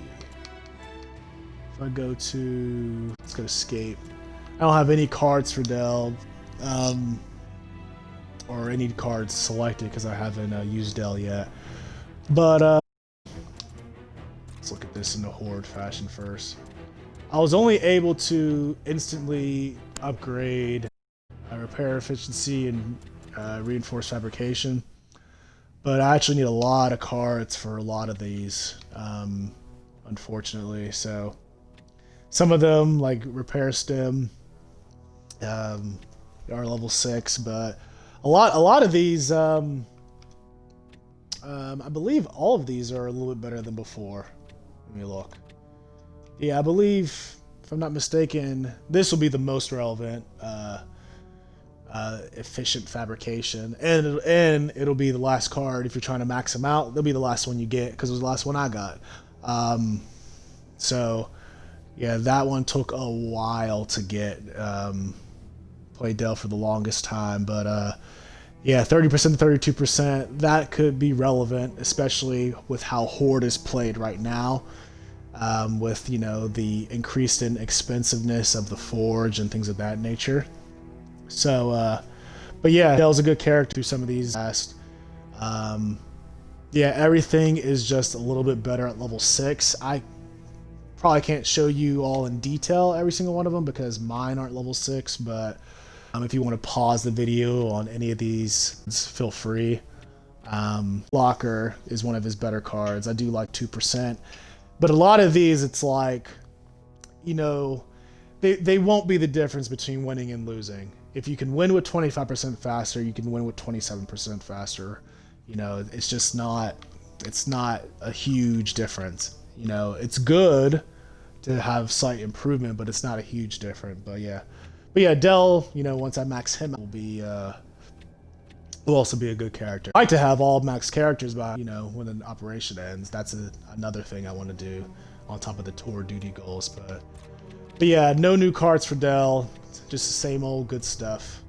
Speaker 1: If I go to, let's go to Escape. I don't have any cards for Dell, or any cards selected because I haven't used Dell yet. But let's look at this in the Horde fashion first. I was only able to instantly upgrade repair efficiency and reinforced fabrication, but I actually need a lot of cards for a lot of these, unfortunately. So some of them, like repair stem, are level 6, but a lot of these, I believe all of these are a little bit better than before. Let me look. Yeah, I believe, if I'm not mistaken, this will be the most relevant. Efficient fabrication, and it'll be the last card. If you're trying to max them out, they'll be the last one you get, because it was the last one I got. So yeah, that one took a while to get. Played Dell for the longest time, but yeah, 30% to 32%, that could be relevant, especially with how Horde is played right now, with, you know, the increased in expensiveness of the forge and things of that nature. So, but yeah, Dell's a good character through some of these last. Yeah, everything is just a little bit better at level 6. I probably can't show you all in detail every single one of them because mine aren't level 6, but if you want to pause the video on any of these, feel free. Blocker is one of his better cards. I do like 2%, but a lot of these, it's like, you know, they won't be the difference between winning and losing. If you can win with 25% faster, you can win with 27% faster. You know, it's just not, it's not a huge difference. You know, it's good to have slight improvement, but it's not a huge difference. But yeah, Dell, you know, once I max him, will also be a good character. I like to have all max characters by, you know, when an operation ends. That's another thing I want to do on top of the tour duty goals. But yeah, no new cards for Dell. Just the same old good stuff.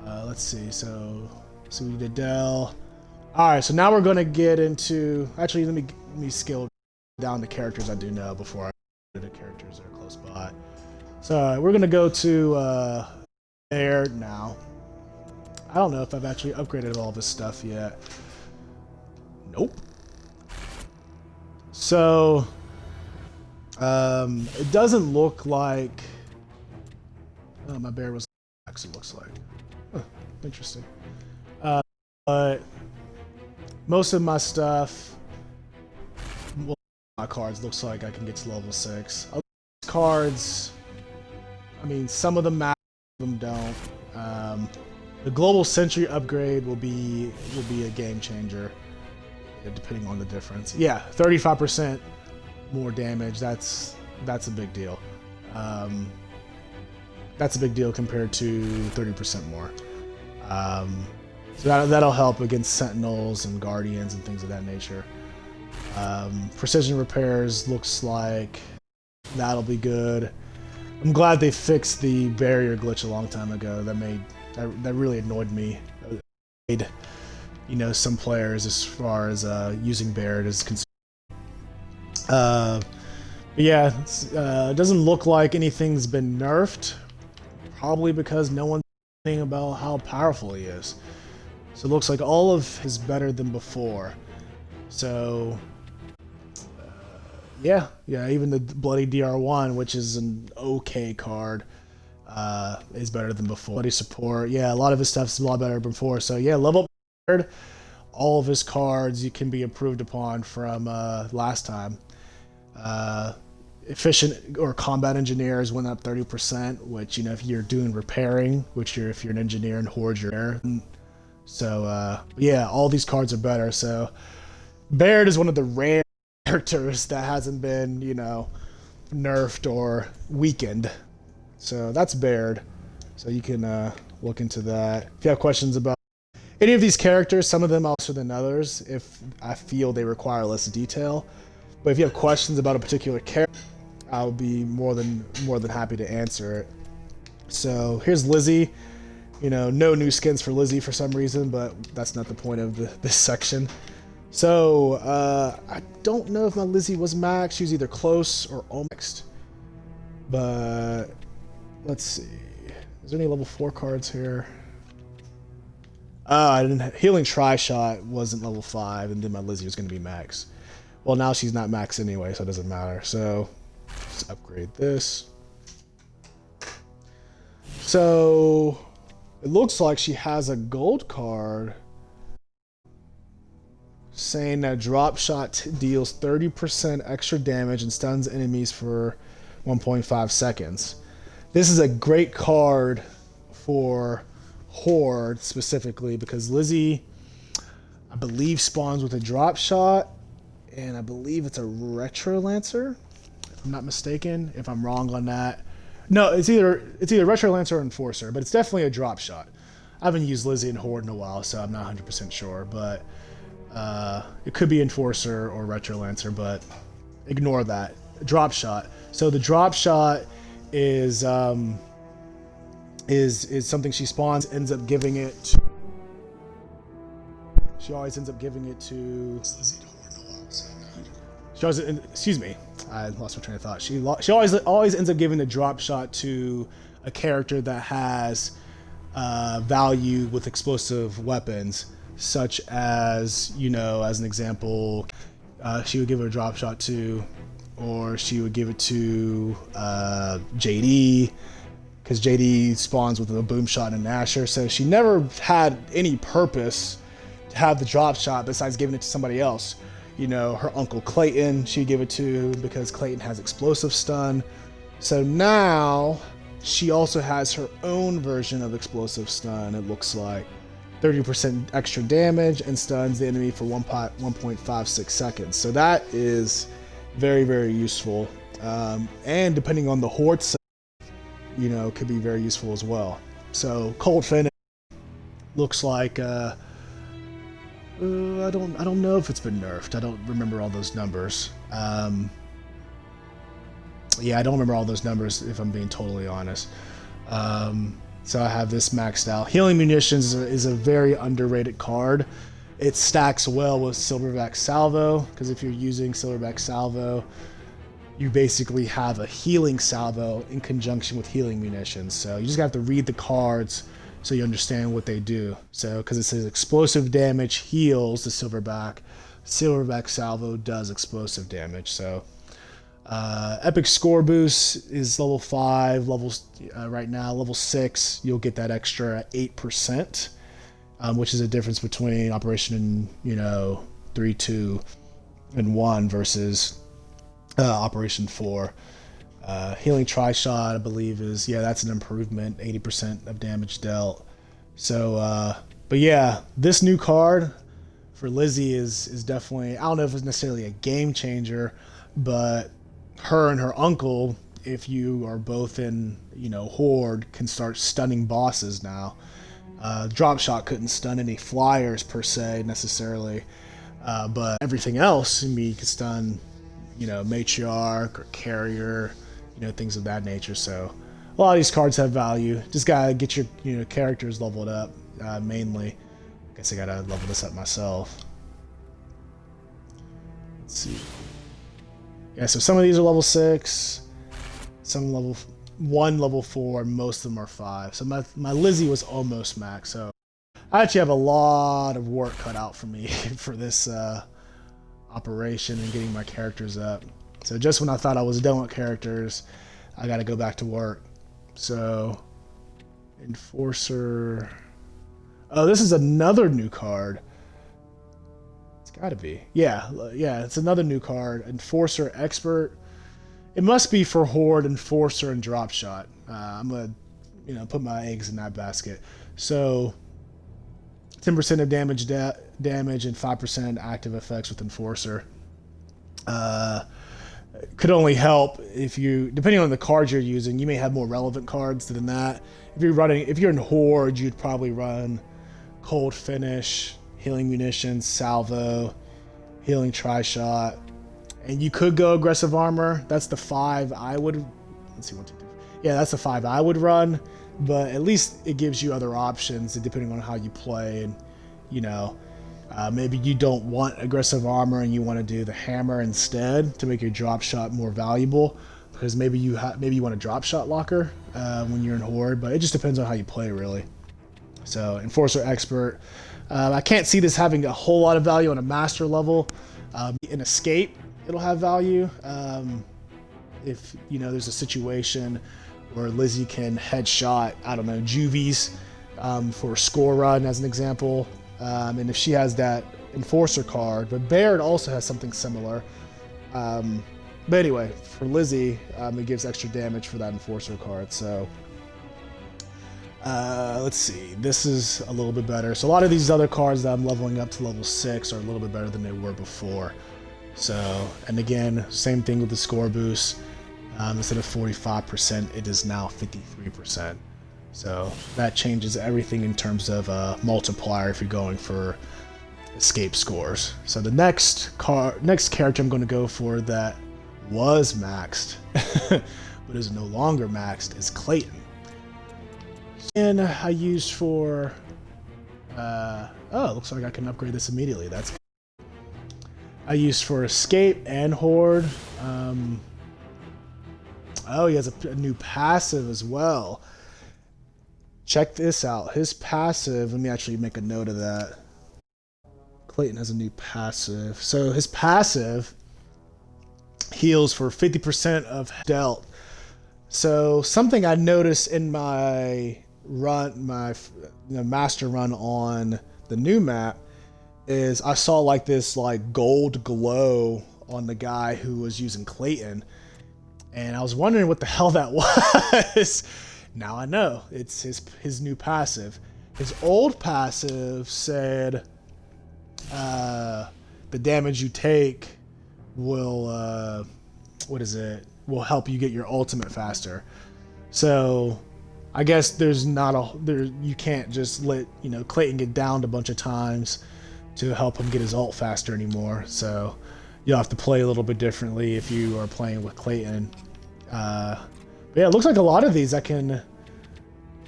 Speaker 1: Let's see. So we did Dell. All right. So now we're gonna get into. Actually, let me scale down the characters I do know before I go to the characters that are close by. So we're gonna go to Baird now. I don't know if I've actually upgraded all this stuff yet. Nope. So it doesn't look like. Oh, my Baird was actually looks like. Huh, interesting. But most of my stuff, well, my cards looks like I can get to level 6. Other cards, I mean, some of them matter, some of them don't. The Global Sentry upgrade will be a game changer, depending on the difference. Yeah, 35% more damage. That's a big deal. That's a big deal compared to 30% more. So that'll help against Sentinels and Guardians and things of that nature. Precision repairs looks like that'll be good. I'm glad they fixed the barrier glitch a long time ago. That really annoyed me. It made, some players as far as using Baird is concerned. But yeah, it doesn't look like anything's been nerfed. Probably because no one's thinking about how powerful he is. So it looks like all of is better than before. So yeah, even the Bloody DR1, which is an okay card, is better than before. Bloody support, yeah, a lot of his stuff's a lot better than before. So yeah, level up all of his cards you can be improved upon from last time. Efficient or combat engineers went up 30%, which if you're doing repairing, if you're an engineer in Horde, you're there. So yeah, all these cards are better. So Baird is one of the rare characters that hasn't been nerfed or weakened. So that's Baird. So you can look into that. If you have questions about any of these characters, some of them also than others, if I feel they require less detail. But if you have questions about a particular character, I'll be more than happy to answer it. So here's Lizzie. No new skins for Lizzie for some reason, but that's not the point of this section. So I don't know if my Lizzie was maxed. She was either close or almost. But let's see. Is there any level 4 cards here? I didn't. Healing Tri-Shot wasn't level 5, and then my Lizzie was going to be max. Well, now she's not max anyway, so it doesn't matter. So let's upgrade this. So it looks like she has a gold card saying that Drop Shot deals 30% extra damage and stuns enemies for 1.5 seconds. This is a great card for Horde specifically because Lizzie, I believe, spawns with a Drop Shot, and I believe it's a Retro Lancer, if I'm not mistaken. If I'm wrong on that, no, it's either Retro Lancer or Enforcer, but it's definitely a Drop Shot. I haven't used Lizzie in Horde in a while, so I'm not 100% sure, but it could be Enforcer or Retro Lancer, but ignore that. Drop Shot. So the Drop Shot is something she spawns, ends up giving it to, she always ends up giving it to, excuse me, I lost my train of thought. She always ends up giving the Drop Shot to a character that has value with explosive weapons, such as, as an example, she would give her a Drop Shot to, or she would give it to JD, because JD spawns with a Boom Shot and an Asher, so she never had any purpose to have the Drop Shot besides giving it to somebody else. Her uncle Clayton, she'd give it to because Clayton has explosive stun. So now she also has her own version of explosive stun. It looks like 30% extra damage and stuns the enemy for 1.56 seconds. So that is very, very useful. And depending on the Horde set, could be very useful as well. So Cold Finish looks like I don't know if it's been nerfed. I don't remember all those numbers. Yeah, I don't remember all those numbers if I'm being totally honest. So I have this maxed out. Healing Munitions is a very underrated card. It stacks well with Silverback Salvo, because if you're using Silverback Salvo, you basically have a healing salvo in conjunction with healing munitions. So you just have to read the cards so you understand what they do. So because it says explosive damage heals the Silverback, Silverback Salvo does explosive damage. So Epic Score Boost is level 5, right now level 6, you'll get that extra 8%. which is a difference between Operation, 3, 2, and 1 versus Operation 4. Healing Tri-Shot, I believe, that's an improvement, 80% of damage dealt. So, but yeah, this new card for Lizzie is definitely, I don't know if it's necessarily a game changer, but her and her uncle, if you are both in, Horde, can start stunning bosses now. Drop Shot couldn't stun any flyers per se necessarily, but everything else, you can stun, Matriarch or Carrier, things of that nature. So a lot of these cards have value. Just gotta get your characters leveled up, mainly. I guess I gotta level this up myself. Let's see. Yeah, so some of these are level 6, some level 1, level 4, and most of them are 5. So my Lizzie was almost max. So I actually have a lot of work cut out for me for this operation and getting my characters up. So just when I thought I was done with characters, I got to go back to work. So Enforcer. Oh, this is another new card. It's got to be. Yeah, it's another new card. Enforcer Expert. It must be for Horde, Enforcer, and Drop Shot. I'm going to put my eggs in that basket. So 10% of damage and 5% active effects with Enforcer. Could only help if you, depending on the cards you're using, you may have more relevant cards than that. If you're in Horde, you'd probably run Cold Finish, Healing Munitions, Salvo, Healing Tri-Shot, and you could go Aggressive Armor. That's the 5 I would. Let's see, 1, 2, 3. Yeah, that's the 5 I would run, but at least it gives you other options depending on how you play, and maybe you don't want Aggressive Armor and you want to do the Hammer instead to make your Drop Shot more valuable, because maybe you want a Drop Shot locker when you're in Horde, but it just depends on how you play, really. So Enforcer Expert. I can't see this having a whole lot of value on a master level. In Escape, it'll have value. If there's a situation where Lizzie can headshot, I don't know, juvies for a score run as an example. And if she has that Enforcer card, but Baird also has something similar. But anyway, for Lizzie, it gives extra damage for that Enforcer card. So let's see, this is a little bit better. So a lot of these other cards that I'm leveling up to level 6 are a little bit better than they were before. So, and again, same thing with the score boost. Instead of 45%, it is now 53%. So that changes everything in terms of multiplier if you're going for escape scores. So the next character I'm going to go for that was maxed, but is no longer maxed, is Clayton. And I used for, oh, it looks like I can upgrade this immediately. That's I used for Escape and Horde. Oh, he has a new passive as well. Check this out. His passive, let me actually make a note of that. Clayton has a new passive. So his passive heals for 50% of dealt. So something I noticed in my run, my master run on the new map, is I saw this gold glow on the guy who was using Clayton, and I was wondering what the hell that was. Now I know it's his new passive. His old passive said the damage you take will will help you get your ultimate faster. So I guess you can't just let Clayton get downed a bunch of times to help him get his ult faster anymore. So you'll have to play a little bit differently if you are playing with Clayton. But yeah, it looks like a lot of these I can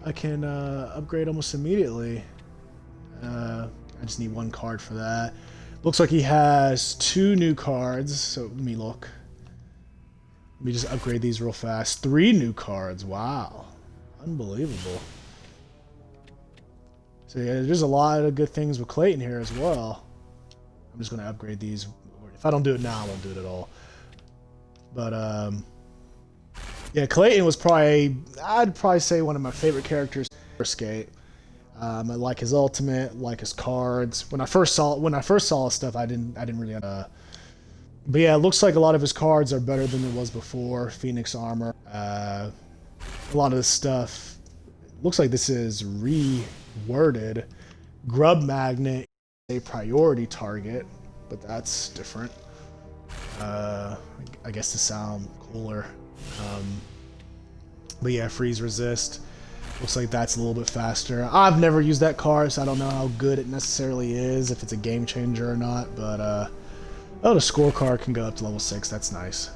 Speaker 1: upgrade almost immediately. I just need 1 card for that. Looks like he has 2 new cards. So let me look. Let me just upgrade these real fast. 3 new cards. Wow, unbelievable. So yeah, there's a lot of good things with Clayton here as well. I'm just going to upgrade these. If I don't do it now, I won't do it at all. But yeah, Clayton was I'd probably say one of my favorite characters for Escape. I like his ultimate, like his cards. When I first saw his stuff, I didn't really. But yeah, it looks like a lot of his cards are better than it was before. Phoenix armor. A lot of this stuff looks like this is reworded. Grub magnet, a priority target, but that's different. I guess to sound cooler. But yeah, freeze resist. Looks like that's a little bit faster. I've never used that card, so I don't know how good it necessarily is, if it's a game changer or not. But oh, the scorecard can go up to level 6. That's nice.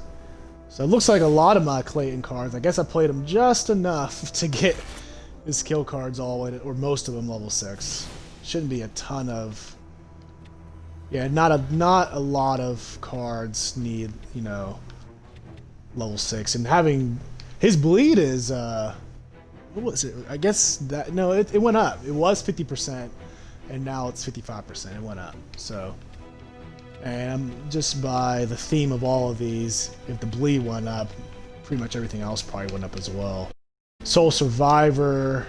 Speaker 1: So it looks like a lot of my Clayton cards, I guess I played them just enough to get his skill cards all the way to, or most of them, level 6. Shouldn't be a ton of. Yeah, not a lot of cards need, you know, level 6. And having his bleed is what was it? I guess that no, it went up. It was 50%, and now it's 55%. It went up. So, and just by the theme of all of these, if the bleed went up, pretty much everything else probably went up as well. Soul Survivor.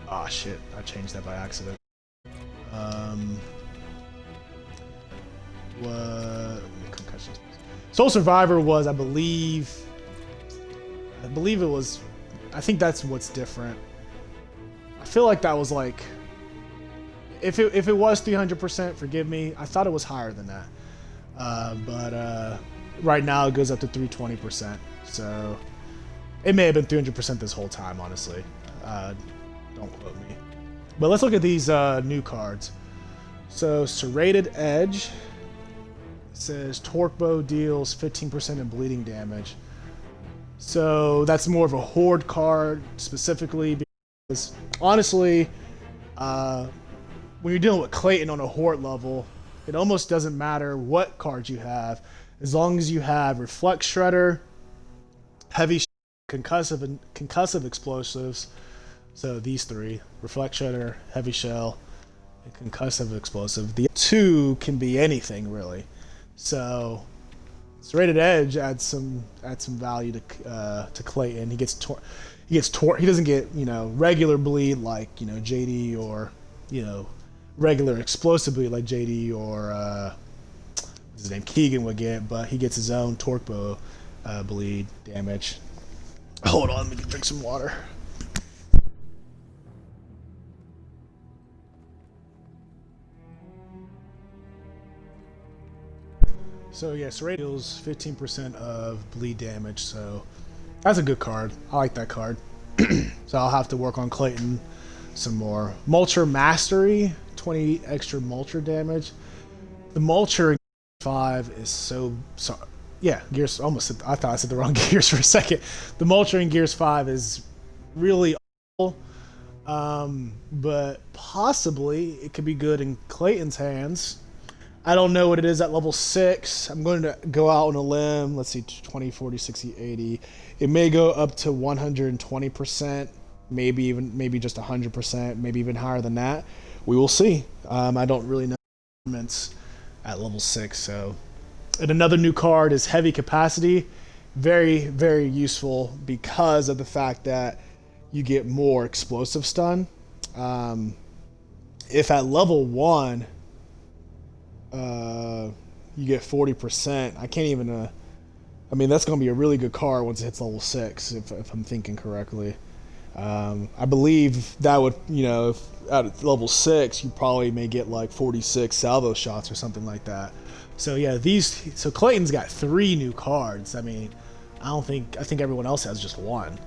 Speaker 1: Ah, shit! I changed that by accident. What? Concussions. Soul Survivor was, I believe it was. I think that's what's different. I feel like that was like, if it was 300%, forgive me. I thought it was higher than that, but right now it goes up to 320%. So it may have been 300% this whole time, honestly. Don't quote me. But let's look at these new cards. So Serrated Edge. It says Torque Bow deals 15% in bleeding damage. So that's more of a Horde card specifically, because honestly, when you're dealing with Clayton on a Horde level, it almost doesn't matter what cards you have, as long as you have Reflect Shredder, Heavy concussive explosives. So these three: Reflect Shredder, Heavy Shell, and Concussive Explosive. The two can be anything really. So Serrated Edge adds some value to Clayton. He doesn't get, you know, regular bleed like, you know, JD, or, you know, regular explosive bleed like JD or what's his name, Keegan would get, but he gets his own Torque Bow bleed damage. Hold on, let me drink some water. So yeah, Serrated deals 15% of bleed damage, so that's a good card. I like that card. So I'll have to work on Clayton some more. Mulcher Mastery, 20 extra Mulcher damage. The Mulcher in Gears 5 is so sorry. Yeah, Gears almost. I thought I said the wrong Gears for a second. The Mulcher in Gears 5 is really awful, but possibly it could be good in Clayton's hands. I don't know what it is at level 6. I'm going to go out on a limb. Let's see, 20, 40, 60, 80. It may go up to 120%, maybe just 100%, maybe even higher than that. We will see. I don't really know at level 6. So, and another new card is Heavy Capacity. Very, very useful because of the fact that you get more explosive stun. If at level 1, you get 40%. I can't even. I mean, that's going to be a really good card once it hits level 6, if I'm thinking correctly. I believe that would, you know, if at level 6, you probably may get like 46 salvo shots or something like that. So yeah, so Clayton's got 3 new cards. I mean, I think everyone else has just 1.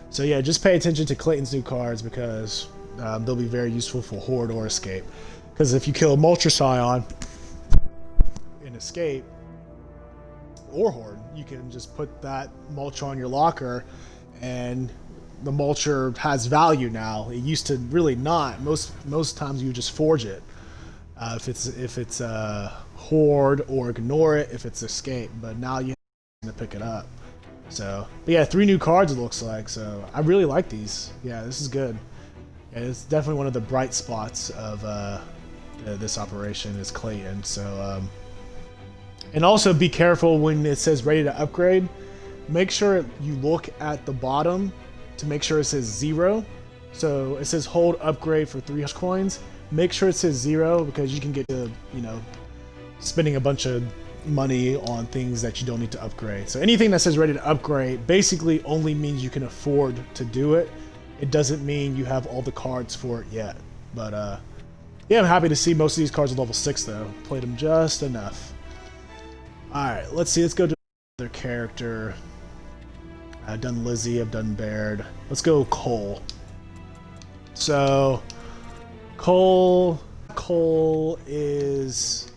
Speaker 1: So yeah, just pay attention to Clayton's new cards because they'll be very useful for Horde or Escape. Because if you kill Mulcher Scion in Escape or Horde, you can just put that Mulcher on your locker, and the Mulcher has value now. It used to really not. Most times you just forge it if it's Horde, or ignore it if it's Escape. But now you have to pick it up. So, but yeah, 3 new cards it looks like. So I really like these. Yeah, this is good. Yeah, it's definitely one of the bright spots of this operation is Clayton. So, and also be careful when it says ready to upgrade. Make sure you look at the bottom to make sure it says 0, So it says hold upgrade for 300 coins. Make sure it says 0 because you can get to, you know, spending a bunch of money on things that you don't need to upgrade. So anything that says ready to upgrade basically only means you can afford to do it. It doesn't mean you have all the cards for it yet. But yeah, I'm happy to see most of these cards are level 6 though. Played them just enough. Alright, let's see. Let's go to their character. I've done Lizzie, I've done Baird. Let's go Cole. So Cole is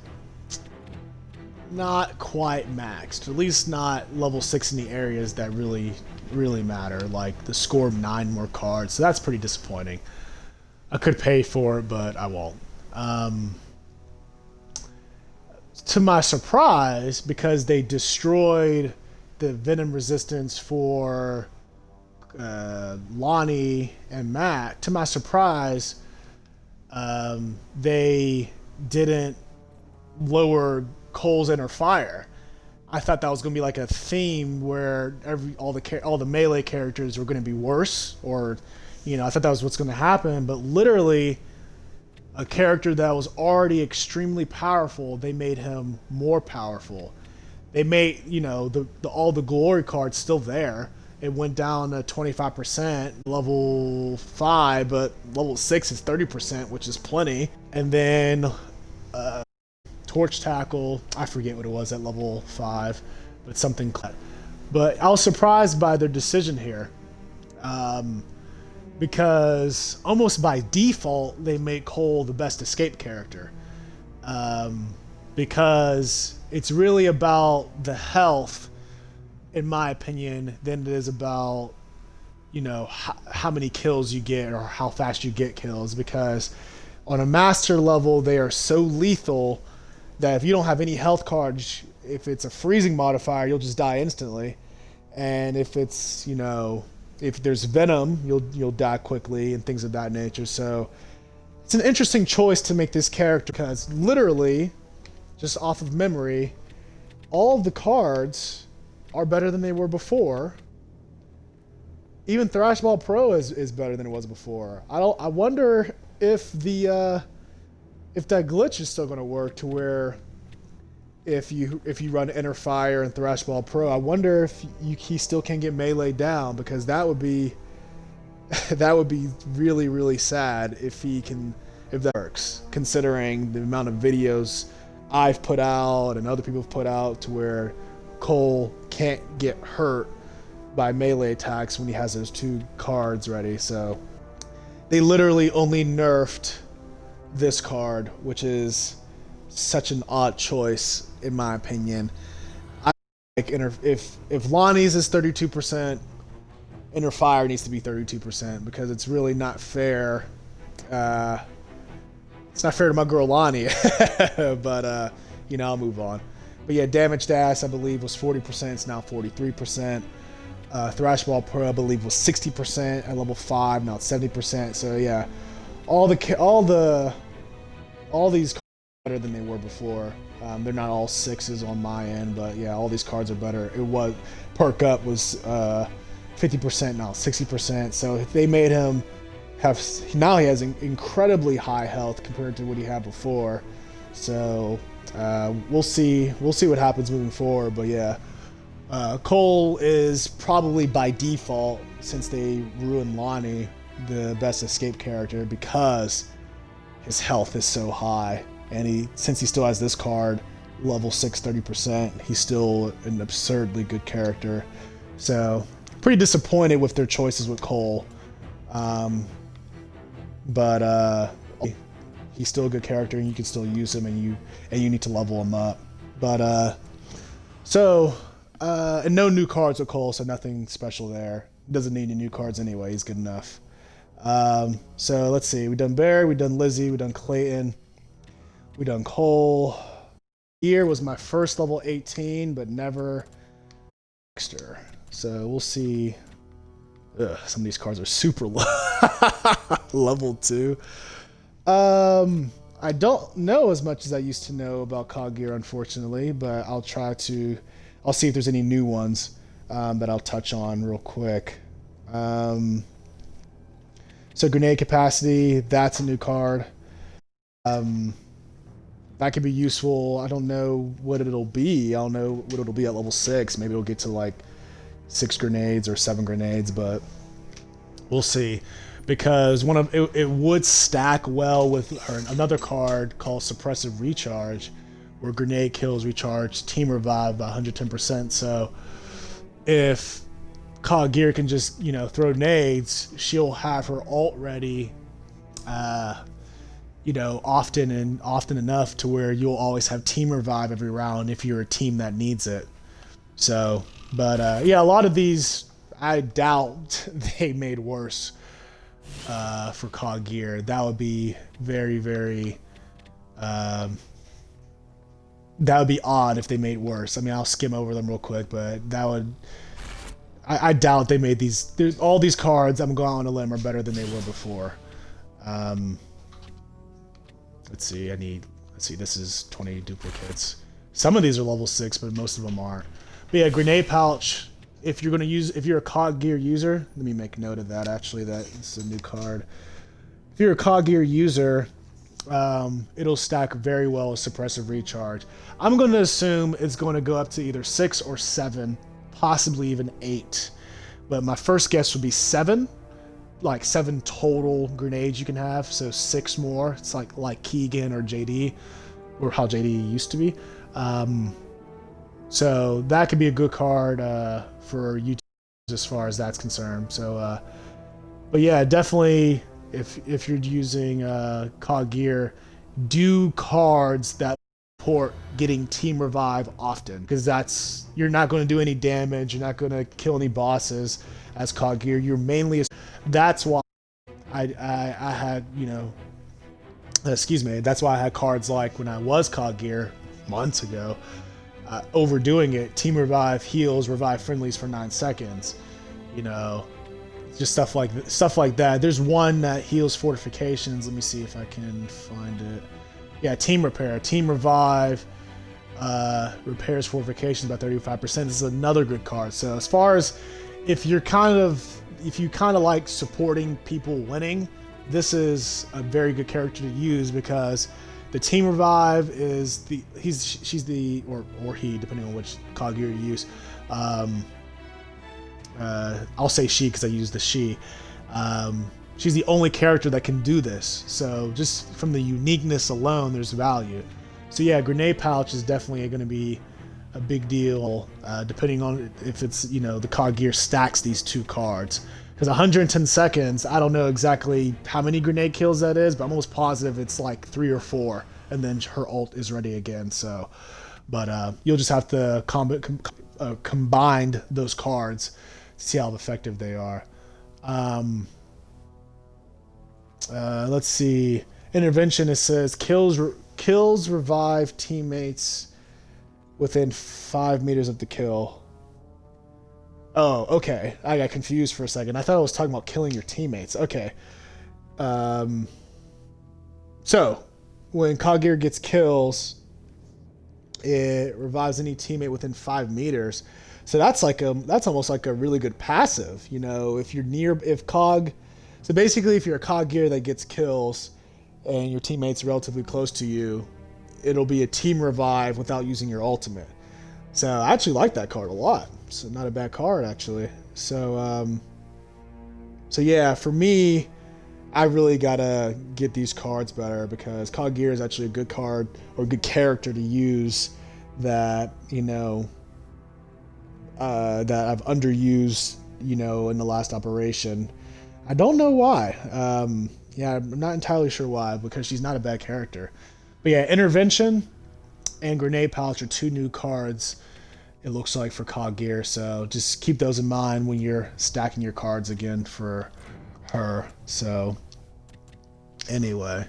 Speaker 1: not quite maxed, at least not level 6 in the areas that really matter, like the score of 9 more cards. So that's pretty disappointing. I could pay for it, but I won't. To my surprise, because they destroyed the venom resistance for Lahni and Matt, to my surprise, they didn't lower Cole's inner fire. I thought that was going to be like a theme where all the melee characters were going to be worse, or you know, I thought that was what's going to happen. But literally, a character that was already extremely powerful, they made him more powerful. They made, you know, all the glory cards still there. It went down to 25%, level 5, but level 6 is 30%, which is plenty. And then Torch Tackle, I forget what it was at level 5, but something. But I was surprised by their decision here, because almost by default they make Cole the best escape character, because it's really about the health, in my opinion, than it is about, you know, how many kills you get or how fast you get kills. Because on a master level, they are so lethal that if you don't have any health cards, if it's a freezing modifier, you'll just die instantly. And if it's, you know, if there's venom, you'll die quickly and things of that nature. So it's an interesting choice to make this character, because literally, just off of memory, all of the cards are better than they were before. Even Thrashball Pro is better than it was before. I wonder if that glitch is still going to work, to where if you run Inner Fire and Thrashball Pro, I wonder if he still can get melee down, because that would be really, really sad if that works, considering the amount of videos I've put out and other people have put out to where Cole can't get hurt by melee attacks when he has those 2 cards ready. So they literally only nerfed this card, which is such an odd choice in my opinion. I like if Lahni's is 32%, Inner Fire needs to be 32%, because it's really not fair. It's not fair to my girl Lahni. But you know, I'll move on. But yeah, Damage Dash I believe was 40%. It's now 43%. Thrashball Pro I believe was 60% at level 5. Now it's 70%. So yeah, all these cards are better than they were before. They're not all 6s on my end, but yeah, all these cards are better. It was Perk Up was 50%, now 60%. So if they made him now he has incredibly high health compared to what he had before. So we'll see what happens moving forward. But yeah, Cole is probably by default, since they ruined Lahni, the best escape character, because his health is so high, and since he still has this card, level 6 30%, he's still an absurdly good character. So pretty disappointed with their choices with Cole. But he's still a good character, and you can still use him, and you need to level him up. But and no new cards with Cole, so nothing special there. Doesn't need any new cards anyway. He's good enough. So let's see. We've done Baird, we've done Lizzie, we've done Clayton, we've done Cole. Here was my first level 18, but never Dexter. So we'll see. Ugh, some of these cards are super low. Level 2. I don't know as much as I used to know about COG gear, unfortunately, but I'll see if there's any new ones that I'll touch on real quick. So grenade capacity, that's a new card. That could be useful. I don't know what it'll be. I don't know what it'll be at level 6. Maybe it'll get to like 6 grenades or 7 grenades, but we'll see. Because it would stack well with another card called Suppressive Recharge, where grenade kills recharge team revive by 110%. So if Cog Gear can just, throw nades, she'll have her ult ready, often enough to where you'll always have team revive every round if you're a team that needs it. So, but a lot of these I doubt they made worse for Cog Gear. That would be very, very. That would be odd if they made worse. I mean, I'll skim over them real quick, but that would. I doubt they made these. All these cards, I'm going on a limb, are better than they were before. Let's see. This is 20 duplicates. Some of these are level 6, but most of them aren't. But yeah, grenade pouch. If you're a Cog Gear user, let me make note of that. Actually, this is a new card. If you're a Cog Gear user, it'll stack very well with Suppressive Recharge. I'm going to assume it's going to go up to either 6 or 7, possibly even 8. But my first guess would be 7. Like 7 total grenades you can have, so 6 more. It's like Keegan or JD, or how JD used to be. So that could be a good card for YouTube as far as that's concerned. So, but yeah, definitely if you're using Cog Gear, do cards that support getting team revive often, because you're not going to do any damage, you're not going to kill any bosses as Cog Gear. You're mainly. That's why I had that's why I had cards like when I was Cog Gear months ago. Overdoing it, team revive heals, revive friendlies for 9 seconds. Just stuff like that. There's one that heals fortifications. Let me see if I can find it. Yeah, team repair, team revive, repairs fortifications by 35%. This is another good card. So as far as if you kind of like supporting people winning, this is a very good character to use, because the team revive is she's the or he, depending on which Cog Gear you use. I'll say she because I use the she. She's the only character that can do this. So just from the uniqueness alone, there's value. So yeah, grenade pouch is definitely going to be a big deal, depending on if it's the Cog Gear stacks these 2 cards. Because 110 seconds, I don't know exactly how many grenade kills that is, but I'm almost positive it's like 3 or 4, and then her ult is ready again. So, but you'll just have to combine those cards to see how effective they are. Let's see. Intervention, it says kills revive teammates within 5 meters of the kill. Oh, okay. I got confused for a second. I thought I was talking about killing your teammates. Okay. So, when Cog Gear gets kills, it revives any teammate within 5 meters. So that's almost like a really good passive. If you're so basically if you're a Cog Gear that gets kills and your teammate's relatively close to you, it'll be a team revive without using your ultimate. So I actually like that card a lot. So not a bad card, actually. So yeah, for me, I really gotta get these cards better, because Cog Gear is actually a good card or a good character to use that that I've underused in the last operation. I don't know why. Yeah, I'm not entirely sure why, because she's not a bad character. But yeah, Intervention and Grenade Pouch are 2 new cards, it looks like, for Cog Gear. So just keep those in mind when you're stacking your cards again for her. So anyway,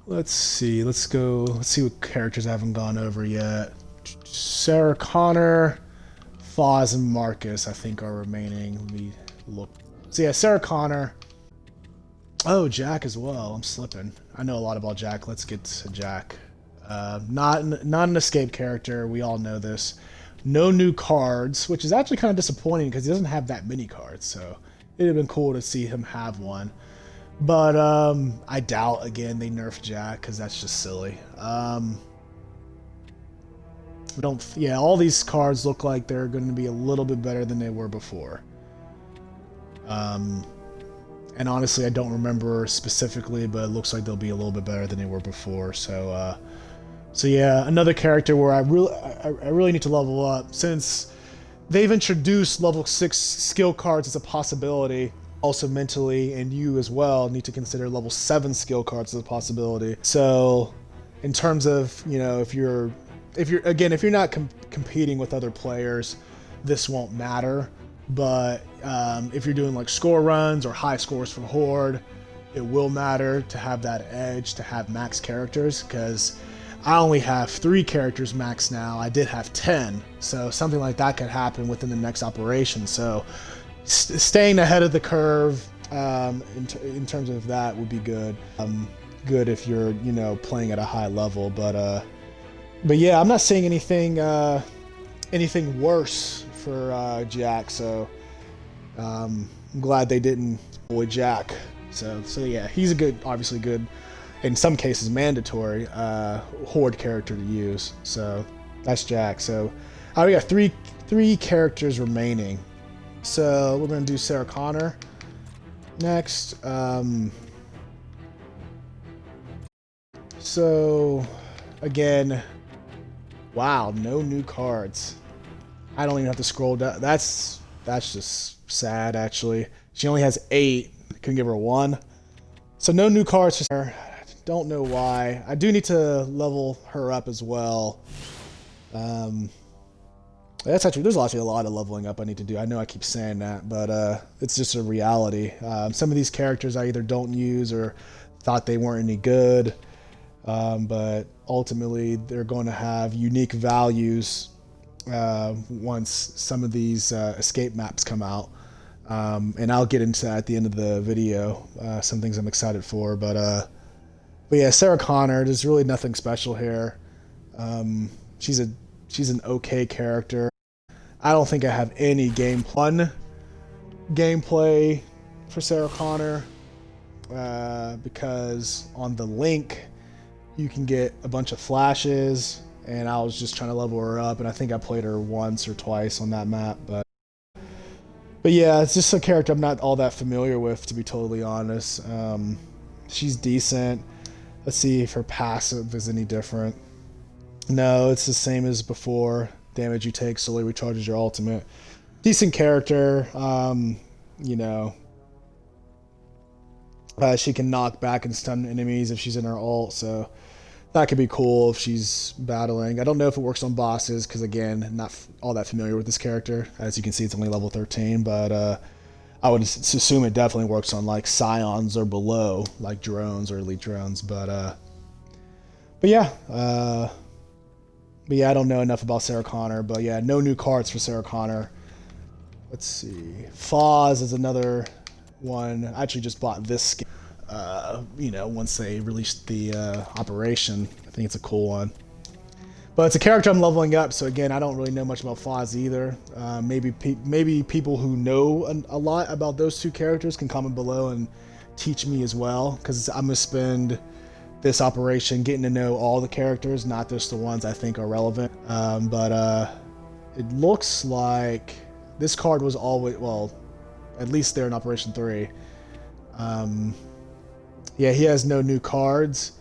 Speaker 1: let's see. Let's see what characters I haven't gone over yet. Sarah Connor, Fahz, and Marcus, I think, are remaining. Let me look. So yeah, Sarah Connor. Oh, Jack as well. I'm slipping. I know a lot about Jack. Let's get to Jack. Not an escape character. We all know this. No new cards, which is actually kind of disappointing because he doesn't have that many cards. So it'd have been cool to see him have one. But I doubt again they nerf Jack because that's just silly. We don't. Yeah, all these cards look like they're going to be a little bit better than they were before. And honestly, I don't remember specifically, but it looks like they'll be a little bit better than they were before. So, so yeah, another character where I really need to level up since they've introduced level 6 skill cards as a possibility. Also mentally, and you as well need to consider level 7 skill cards as a possibility. So, in terms of, you know, if you're not competing with other players, this won't matter. But if you're doing like score runs or high scores for Horde, it will matter to have that edge, to have max characters, because I only have 3 characters max now. I did have 10, so something like that could happen within the next operation. So staying ahead of the curve in terms of that would be good. Good if you're, you know, playing at a high level, but yeah, I'm not seeing anything worse for Jack, so I'm glad they didn't avoid Jack. So yeah, he's a good, obviously good, in some cases mandatory Horde character to use. So that's Jack. So we got three characters remaining. So we're gonna do Sarah Connor next. So again, wow, no new cards. I don't even have to scroll down. That's just sad, actually. She only has 8. Couldn't give her 1. So no new cards for her. Don't know why. I do need to level her up as well. That's actually, there's actually a lot of leveling up I need to do. I know I keep saying that, but it's just a reality. Some of these characters I either don't use or thought they weren't any good, but ultimately they're going to have unique values once some of these escape maps come out. And I'll get into that at the end of the video. Some things I'm excited for, but yeah, Sarah Connor. There's really nothing special here. She's an okay character. I don't think I have any gameplay for Sarah Connor because on the link you can get a bunch of flashes, and I was just trying to level her up, and I think I played her once or twice on that map, but yeah, it's just a character I'm not all that familiar with, to be totally honest. She's decent. Let's see if her passive is any different. No, it's the same as before. Damage you take slowly recharges your ultimate. Decent character. You know, she can knock back and stun enemies if she's in her ult, so that could be cool if she's battling. I don't know if it works on bosses because, again, not all that familiar with this character. As you can see, it's only level 13, but I would assume it definitely works on like scions or below, like drones or elite drones. But yeah. But yeah, I don't know enough about Sarah Connor. But yeah, no new cards for Sarah Connor. Let's see. Fahz is another one. I actually just bought this skin. You know, once they released the operation, I think it's a cool one. But it's a character I'm leveling up, so again, I don't really know much about Fahz either. Maybe people who know a lot about those 2 characters can comment below and teach me as well, because I'm gonna spend this operation getting to know all the characters, not just the ones I think are relevant. But it looks like this card was always, well, at least they're in Operation 3. Yeah, he has no new cards,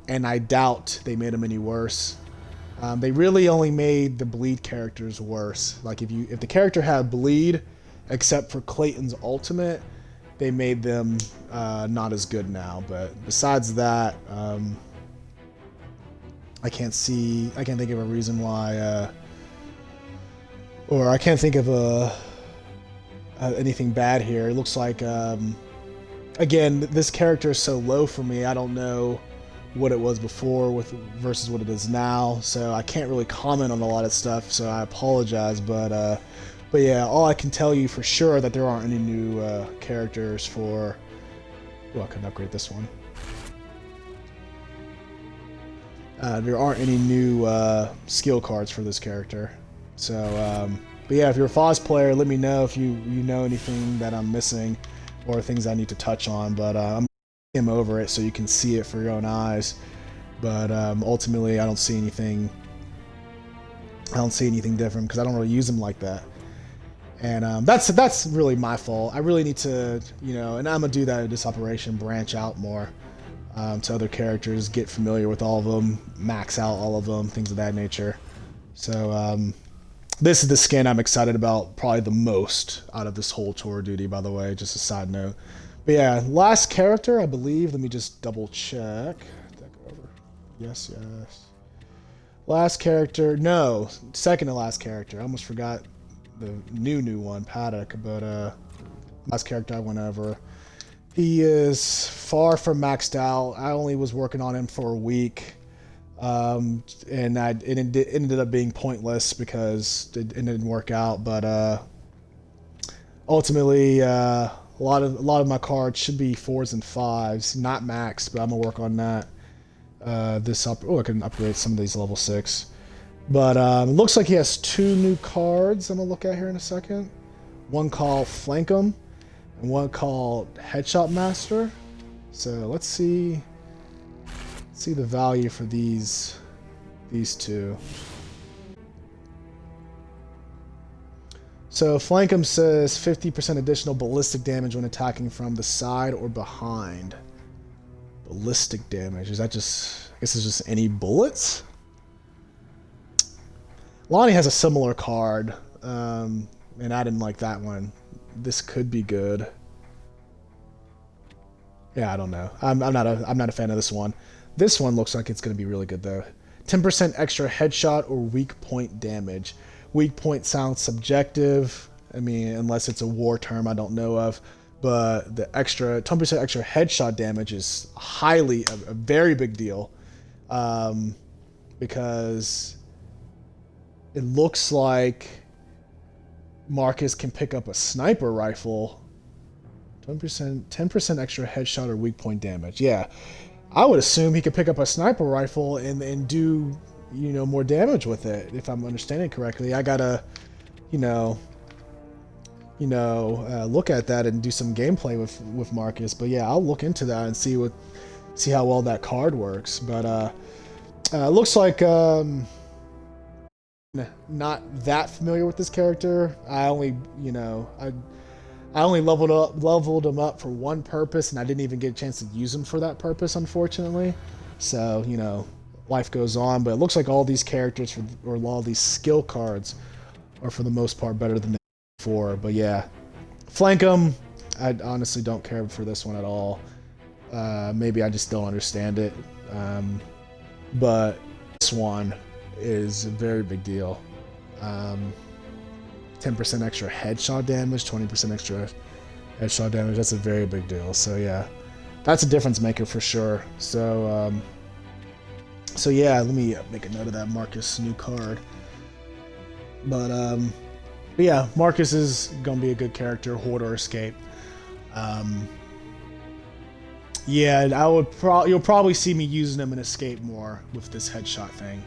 Speaker 1: and I doubt they made him any worse. They really only made the bleed characters worse. Like if the character had bleed, except for Clayton's ultimate, they made them not as good now. But besides that, I can't think of a reason why, or I can't think of anything bad here. It looks like, again, this character is so low for me. I don't know what it was before versus what it is now, so I can't really comment on a lot of stuff, so I apologize. But yeah, all I can tell you for sure that there aren't any new characters for. Oh, I couldn't upgrade this one. There aren't any new skill cards for this character, so But yeah, if you're a Fahz player, let me know if you know anything that I'm missing or things I need to touch on. But I'm him over it so you can see it for your own eyes. But ultimately, I don't see anything. I don't see anything different because I don't really use them like that. And that's really my fault. I really need to, you know, and I'm gonna do that in this operation, branch out more to other characters, get familiar with all of them, max out all of them, things of that nature. So this is the skin I'm excited about probably the most out of this whole tour duty, by the way, just a side note. But yeah, last character, I believe. Let me just double check. Yes, yes. Last character, no, second to last character. I almost forgot the new one, Paduk, but last character I went over. He is far from maxed out. I only was working on him for a week, and it ended up being pointless because it didn't work out. But ultimately, a lot of my cards should be 4s and 5s, not maxed, but I'm gonna work on that. I can upgrade some of these level 6. But it looks like he has 2 new cards I'm going to look at here in a second. One called Flankum and one called Headshot Master. So let's see the value for these 2. So Flankum says 50% additional ballistic damage when attacking from the side or behind. Ballistic damage. Is that just... I guess it's just any bullets? Lahni has a similar card, and I didn't like that one. This could be good. Yeah, I don't know. I'm not a fan of this one. This one looks like it's going to be really good though. 10% extra headshot or weak point damage. Weak point sounds subjective. I mean, unless it's a war term I don't know of. But the extra 10% extra headshot damage is highly a very big deal, because it looks like Marcus can pick up a sniper rifle. 10% extra headshot or weak point damage. Yeah, I would assume he could pick up a sniper rifle and do, you know, more damage with it. If I'm understanding correctly, I gotta, look at that and do some gameplay with Marcus. But yeah, I'll look into that and see how well that card works. But looks like not that familiar with this character. I only leveled him up for one purpose, and I didn't even get a chance to use him for that purpose, unfortunately. So, life goes on. But it looks like all these characters or all these skill cards are for the most part better than before. But yeah, Flankum, I honestly don't care for this one at all. Maybe I just don't understand it. But this one is a very big deal. 10% extra headshot damage, 20% extra headshot damage. That's a very big deal. So yeah, that's a difference maker for sure. So yeah, let me make a note of that Marcus new card. But yeah, Marcus is gonna be a good character. Horde or Escape. Yeah, you'll probably see me using him in Escape more with this headshot thing.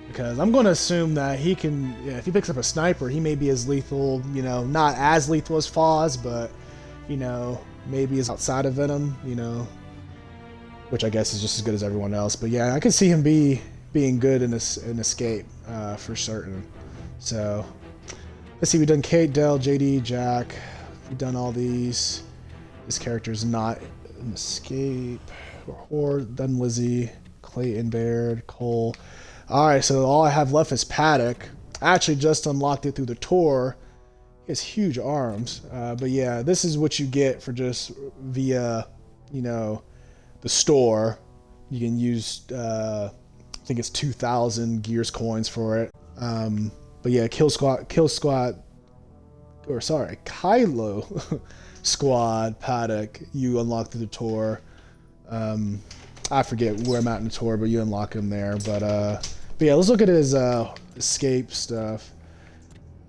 Speaker 1: Because I'm going to assume that he can, if he picks up a sniper, he may be as lethal, not as lethal as Fahz, but, maybe is outside of Venom, which I guess is just as good as everyone else. But yeah, I could see him being good in Escape for certain. So, let's see, we've done Kait, Dell, JD, Jack. We've done all these. This character's not in Escape. Horde, done Lizzie, Clayton, Baird, Cole. Alright, so all I have left is Paduk. I actually just unlocked it through the tour. He has huge arms. But yeah, this is what you get for just via, the store. You can use, I think it's 2,000 Gears coins for it. But yeah, Kylo Squad Paduk, you unlock through the tour. I forget where I'm at in the tour, but you unlock him there. But yeah, let's look at his escape stuff.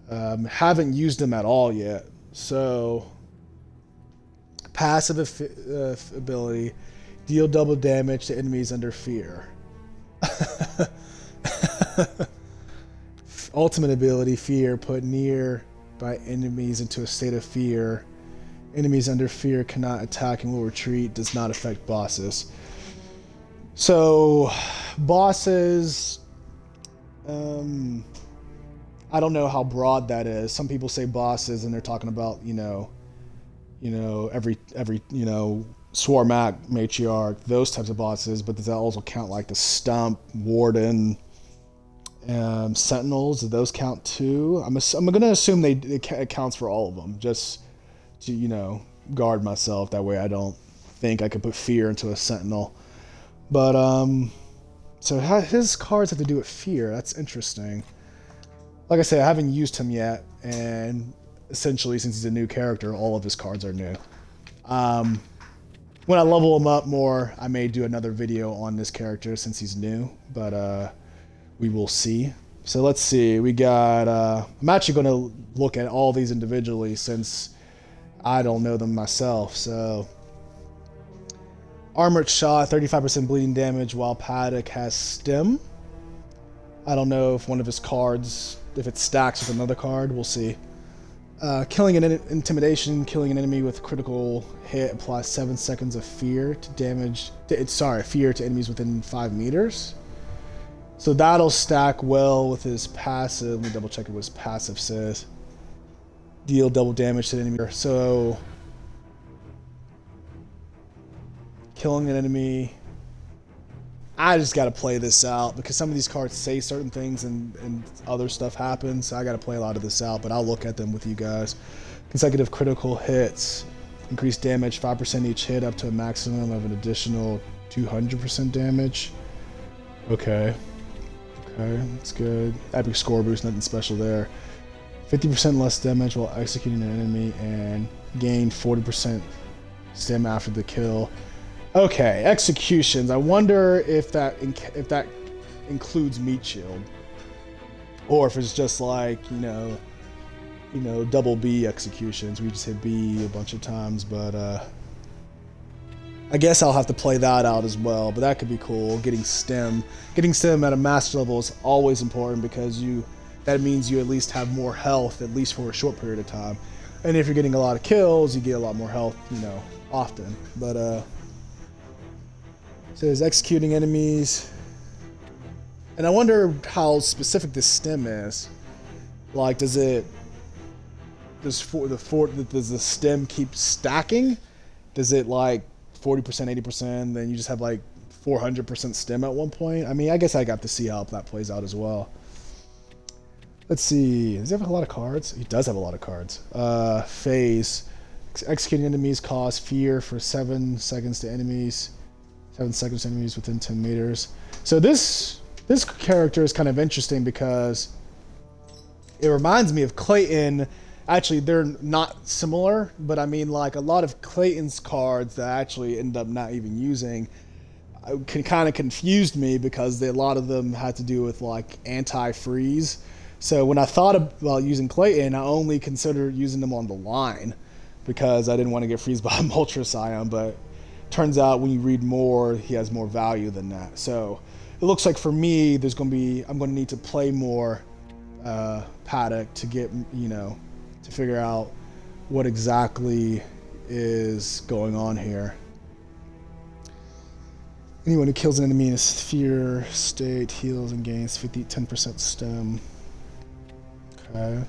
Speaker 1: Haven't used him at all yet. So, passive ability, deal double damage to enemies under fear. Ultimate ability, Fear, put near by enemies into a state of fear. Enemies under fear cannot attack and will retreat. Does not affect bosses. So, bosses, I don't know how broad that is. Some people say bosses and they're talking about, every Swarmak, Matriarch, those types of bosses, but does that also count like the Stump, Warden, Sentinels? Do those count too? I'm going to assume it counts for all of them, just to, guard myself. That way I don't think I could put Fear into a Sentinel. But, so his cards have to do with Fear. That's interesting. Like I said, I haven't used him yet, and essentially, since he's a new character, all of his cards are new. When I level him up more, I may do another video on this character since he's new, but we will see. So let's see, we got, I'm actually going to look at all these individually since I don't know them myself. So, Armored Shot, 35% bleeding damage while Paduk has Stim. I don't know if one of his cards, if it stacks with another card, we'll see. Killing an Intimidation, killing an enemy with critical hit applies 7 seconds of fear to damage. Fear to enemies within 5 meters. So that'll stack well with his passive. Let me double check what his passive says. Deal double damage to the enemy. So, killing an enemy. I just got to play this out because some of these cards say certain things and other stuff happens. So I got to play a lot of this out, but I'll look at them with you guys. Consecutive critical hits. Increased damage 5% each hit up to a maximum of an additional 200% damage. Okay. Okay, that's good. Epic score boost, nothing special there. 50% less damage while executing an enemy and gain 40% stim after the kill. Okay, executions. I wonder if that includes meat shield, or if it's just like double B executions. We just hit B a bunch of times, but I guess I'll have to play that out as well. But that could be cool. Getting stim at a master level is always important because that means you at least have more health, at least for a short period of time. And if you're getting a lot of kills, you get a lot more health, often. But says executing enemies, and I wonder how specific this stim is. Like, does the stim keep stacking? Does it like 40%, 80%? Then you just have like 400% stim at one point. I mean, I guess I got to see how that plays out as well. Let's see. Does he have a lot of cards? He does have a lot of cards. Phase. Executing enemies cause fear for 7 seconds to enemies. 7 seconds to enemies within 10 meters. So this character is kind of interesting because it reminds me of Clayton. Actually, they're not similar, but I mean, like, a lot of Clayton's cards that I actually end up not even using kind of confused me because a lot of them had to do with, like, anti-freeze. So when I thought about using Clayton, I only considered using them on the line because I didn't want to get freezed by Ultra Scion, but turns out when you read more, he has more value than that. So it looks like for me, I'm going to need to play more Paduk to get, to figure out what exactly is going on here. Anyone who kills an enemy in a fear state heals and gains 10% stim. Okay.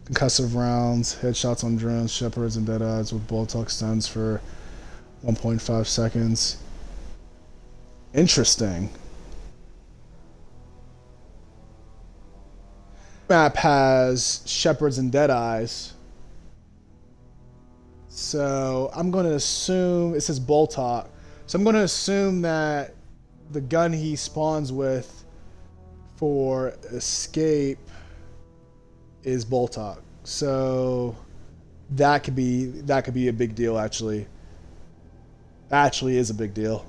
Speaker 1: Concussive rounds, headshots on drones, shepherds, and deadeyes with Boltok stuns for 1.5 seconds. Interesting. Map has shepherds and deadeyes. So I'm going to assume, it says Boltok. So I'm going to assume that the gun he spawns with for escape is Boltok. So that could be a big deal actually. Actually is a big deal.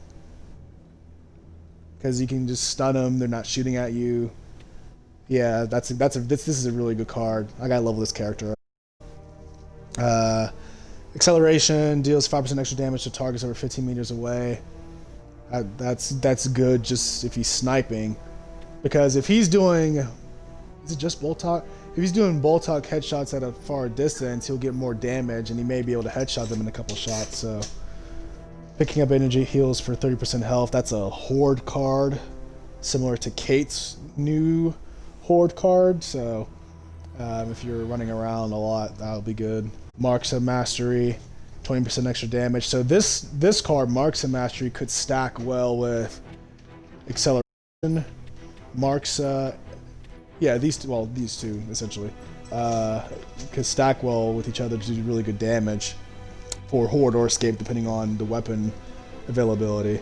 Speaker 1: Because you can just stun them, they're not shooting at you. Yeah, this is a really good card. I gotta level this character up. Acceleration deals 5% extra damage to targets over 15 meters away. That's good just if he's sniping. Because if he's doing Is it just Boltok? If he's doing Boltok headshots at a far distance, he'll get more damage, and he may be able to headshot them in a couple shots. So, picking up energy heals for 30% health. That's a Horde card, similar to Kait's new Horde card. So, if you're running around a lot, that'll be good. Marks of Mastery, 20% extra damage. So this card, Marks of Mastery, could stack well with Acceleration. Marks, yeah, these two essentially could stack well with each other to do really good damage for Horde or Escape, depending on the weapon availability.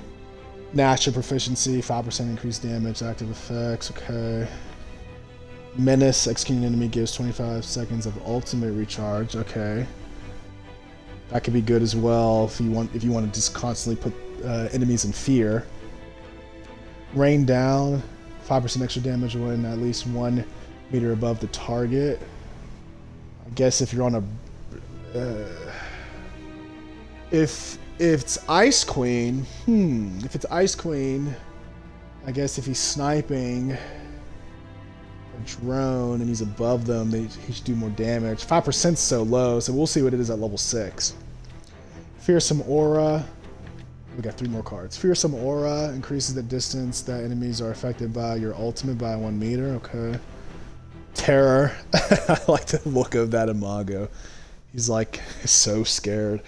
Speaker 1: Natural Proficiency, 5% increased damage, active effects, okay. Menace, executing enemy gives 25 seconds of ultimate recharge, okay. That could be good as well if you want to just constantly put enemies in fear. Rain Down, 5% extra damage when at least 1 meter above the target. I guess if you're on a if it's Ice Queen, if it's Ice Queen, I guess if he's sniping a drone and he's above them, he should do more damage. 5% is so low, so we'll see what it is at level 6. Fearsome Aura. We got 3 more cards. Fearsome Aura increases the distance that enemies are affected by your ultimate by 1 meter. Okay. Terror. I like the look of that imago. He's like so scared.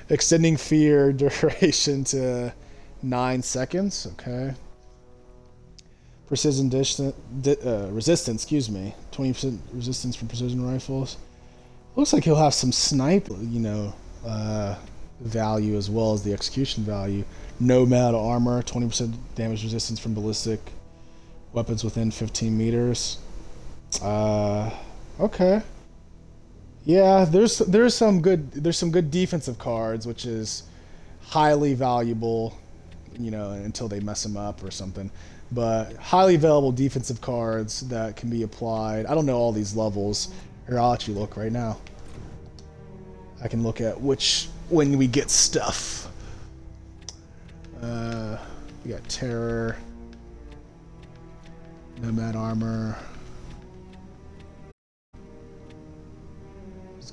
Speaker 1: Extending fear duration to 9 seconds. Okay. Precision resistance, excuse me. 20% resistance from precision rifles. Looks like he'll have some snipe, value as well as the execution value. Nomad armor, 20% damage resistance from ballistic weapons within 15 meters. Okay. Yeah, there's some good defensive cards, which is highly valuable, until they mess them up or something. But highly valuable defensive cards that can be applied. I don't know all these levels. Here, I'll let you look right now. I can look at when we get stuff. We got Terror, Nomad armor,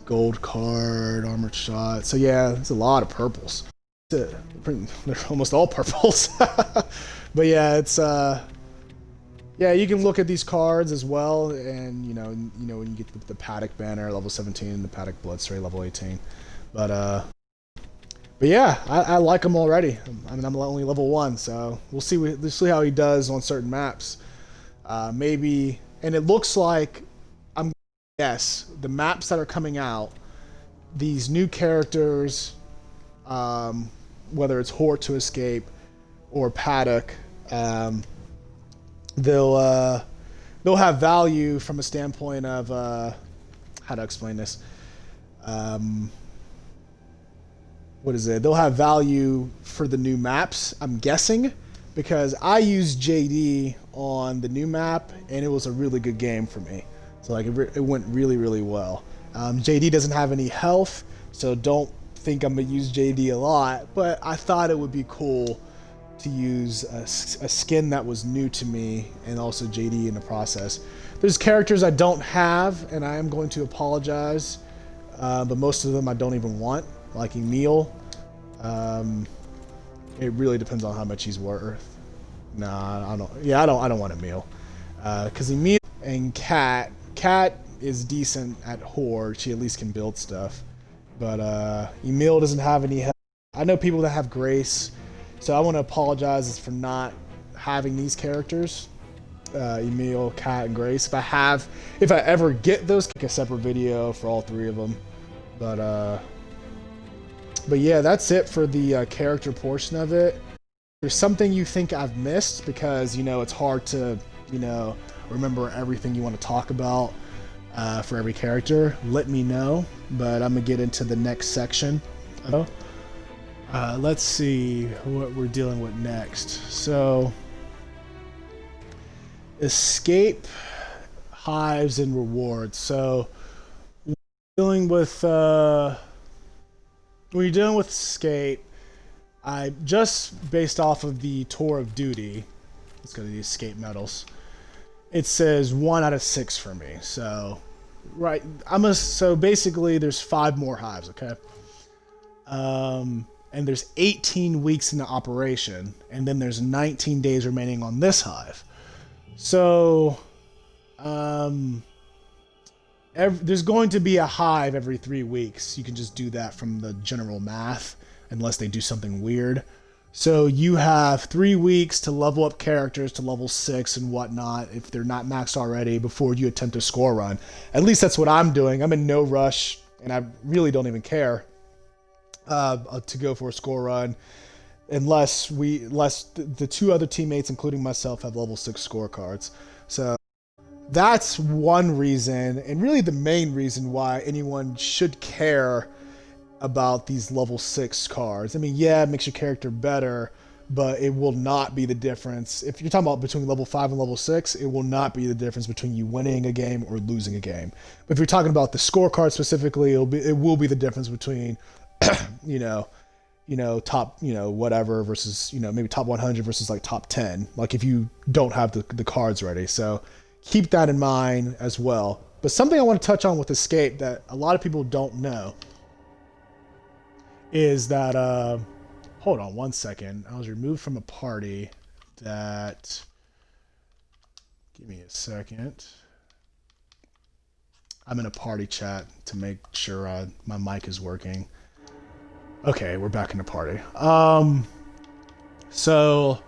Speaker 1: gold card, armored shot. So yeah, there's a lot of purples. They're almost all purples. But yeah, it's yeah, you can look at these cards as well, and when you get the Paduk banner level 17 and the Paduk Bloodstray level 18. But yeah, I like him already. I mean, I'm only level 1, so we'll see how he does on certain maps. Maybe, and it looks like yes, the maps that are coming out, these new characters, whether it's Horde to Escape or Paduk, they'll have value from a standpoint of how to explain this. What is it? They'll have value for the new maps, I'm guessing, because I used JD on the new map and it was a really good game for me. So like it went really, really well. JD doesn't have any health, so don't think I'm gonna use JD a lot, but I thought it would be cool to use a skin that was new to me and also JD in the process. There's characters I don't have, and I am going to apologize, but most of them I don't even want, like Emil. It really depends on how much he's worth. Nah, I don't. Yeah, I don't want Emil, because Emil and Cat is decent at Horde. She at least can build stuff, but Emil doesn't have any help. I know people that have Grace, so I want to apologize for not having these characters, Emil, Cat, and Grace. If I ever get those, make a separate video for all 3 of them. But yeah, that's it for the character portion of it. If there's something you think I've missed, because it's hard to remember everything you want to talk about for every character, let me know. But I'm gonna get into the next section. Let's see what we're dealing with next. So, escape, hives, and rewards. So, we're dealing with when you're dealing with escape, I just based off of the tour of duty. Let's go to the escape medals. it says 1 out of 6 for me. So, right, so basically there's 5 more hives, okay? And there's 18 weeks in the operation, and then there's 19 days remaining on this hive. So, there's going to be a hive every 3 weeks. You can just do that from the general math, unless they do something weird. So you have 3 weeks to level up characters to level 6 and whatnot, if they're not maxed already, before you attempt a score run. At least that's what I'm doing. I'm in no rush, and I really don't even care to go for a score run, unless the 2 other teammates, including myself, have level 6 scorecards. So that's one reason, and really the main reason why anyone should care about these level 6 cards. I mean, yeah, it makes your character better, but it will not be the difference. If you're talking about between level 5 and level 6, it will not be the difference between you winning a game or losing a game. But if you're talking about the scorecard specifically, it will be the difference between top, whatever versus, maybe top 100 versus like top 10. Like if you don't have the cards ready. So keep that in mind as well. But something I want to touch on with Escape that a lot of people don't know is that, hold on one second. I was removed from a party that, give me a second. I'm in a party chat to make sure my mic is working. Okay, we're back in the party. So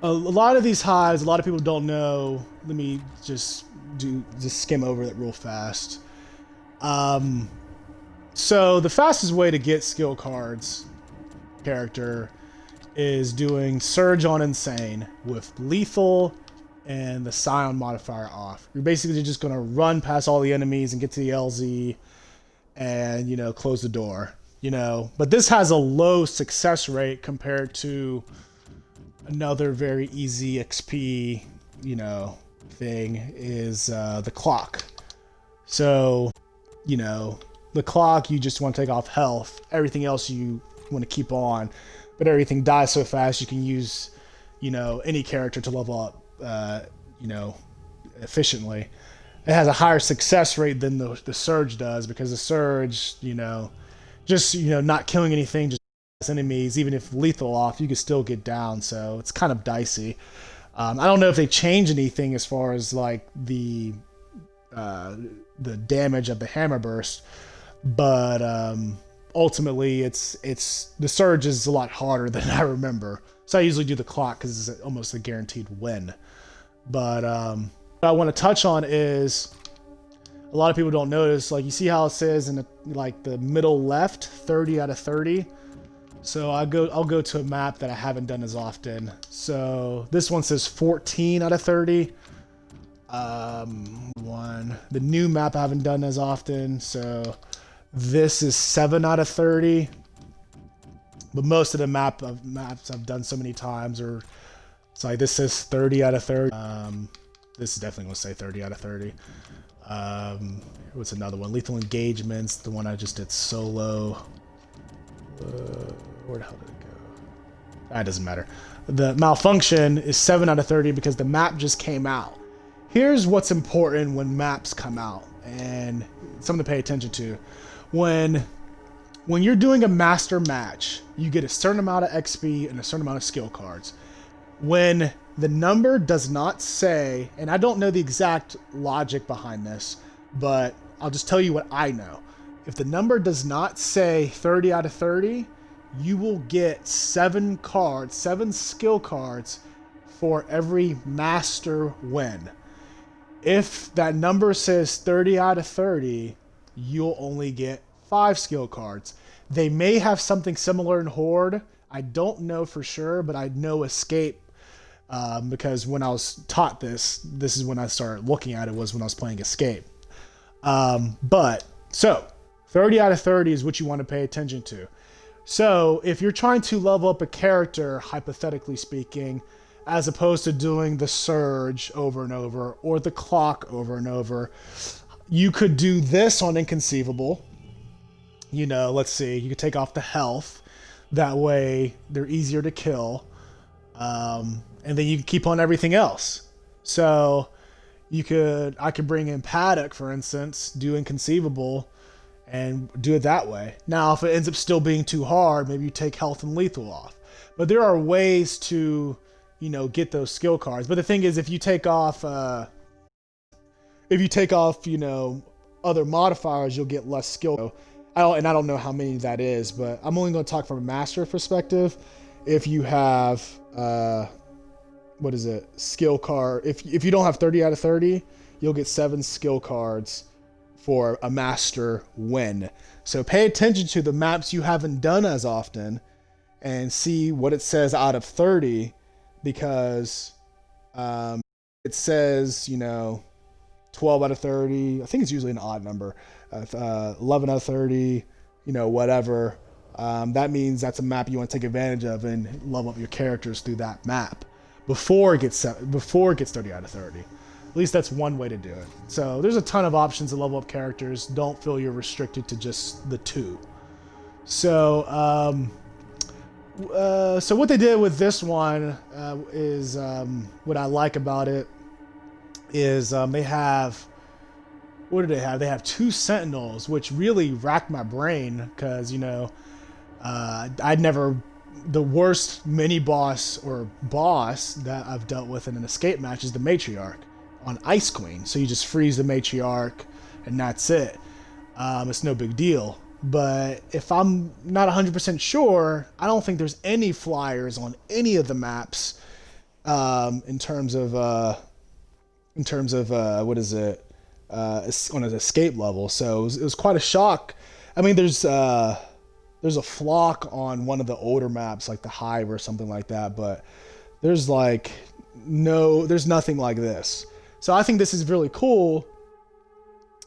Speaker 1: a lot of these hives, a lot of people don't know. Let me just skim over that real fast. So the fastest way to get skill cards character is doing Surge on Insane with Lethal and the Scion modifier off. You're basically just going to run past all the enemies and get to the LZ and, close the door, But this has a low success rate compared to another very easy XP, thing is the clock. So, the clock, you just want to take off health. Everything else you want to keep on. But everything dies so fast you can use, any character to level up, efficiently. It has a higher success rate than the Surge does, because the Surge, not killing anything, just enemies, even if lethal off, you can still get down. So it's kind of dicey. I don't know if they change anything as far as like the damage of the hammer burst, but ultimately it's the Surge is a lot harder than I remember. So I usually do the clock because it's almost a guaranteed win. But what I want to touch on is a lot of people don't notice, like you see how it says in the middle left, 30 out of 30. So I'll go to a map that I haven't done as often. So this one says 14 out of 30. The new map I haven't done as often. So this is 7 out of 30. But most of the maps I've done so many times are, it's like this says 30 out of 30. This is definitely going to say 30 out of 30. What's another one? Lethal Engagements, the one I just did solo. Where the hell did it go? That doesn't matter. The Malfunction is 7 out of 30 because the map just came out. Here's what's important when maps come out, and something to pay attention to. When you're doing a master match, you get a certain amount of XP and a certain amount of skill cards. When the number does not say, and I don't know the exact logic behind this, but I'll just tell you what I know. If the number does not say 30 out of 30, you will get 7 skill cards for every master win. If that number says 30 out of 30, you'll only get 5 skill cards. They may have something similar in Horde. I don't know for sure, but I know Escape, because when I was taught this is when I started looking at it, was when I was playing Escape. So 30 out of 30 is what you want to pay attention to. So if you're trying to level up a character, hypothetically speaking, as opposed to doing the Surge over and over or the clock over and over, you could do this on Inconceivable. Let's see, you could take off the health. That way they're easier to kill. And then you can keep on everything else. So I could bring in Paduk, for instance, do Inconceivable, and do it that way. Now, if it ends up still being too hard, maybe you take health and lethal off. But there are ways to, get those skill cards. But the thing is, if you take off, other modifiers, you'll get less skill. I don't know how many that is, but I'm only going to talk from a master perspective. If you have, skill card. If you don't have 30 out of 30, you'll get 7 skill cards for a master win. So pay attention to the maps you haven't done as often and see what it says out of 30, because it says, 12 out of 30. I think it's usually an odd number. 11 out of 30, whatever. That means that's a map you want to take advantage of and level up your characters through that map before it gets 30 out of 30. At least that's one way to do it. So there's a ton of options to level up characters. Don't feel you're restricted to just the 2. So so what they did with this one is what I like about it is they have, what do they have? They have 2 Sentinels, which really racked my brain because, the worst mini boss or boss that I've dealt with in an escape match is the Matriarch on Ice Queen. So you just freeze the Matriarch and that's it. It's no big deal. But if I'm not 100% sure, I don't think there's any flyers on any of the maps in terms of on an escape level. So it was quite a shock. I mean, there's a flock on one of the older maps, like the Hive or something like that, but there's nothing like this. So I think this is really cool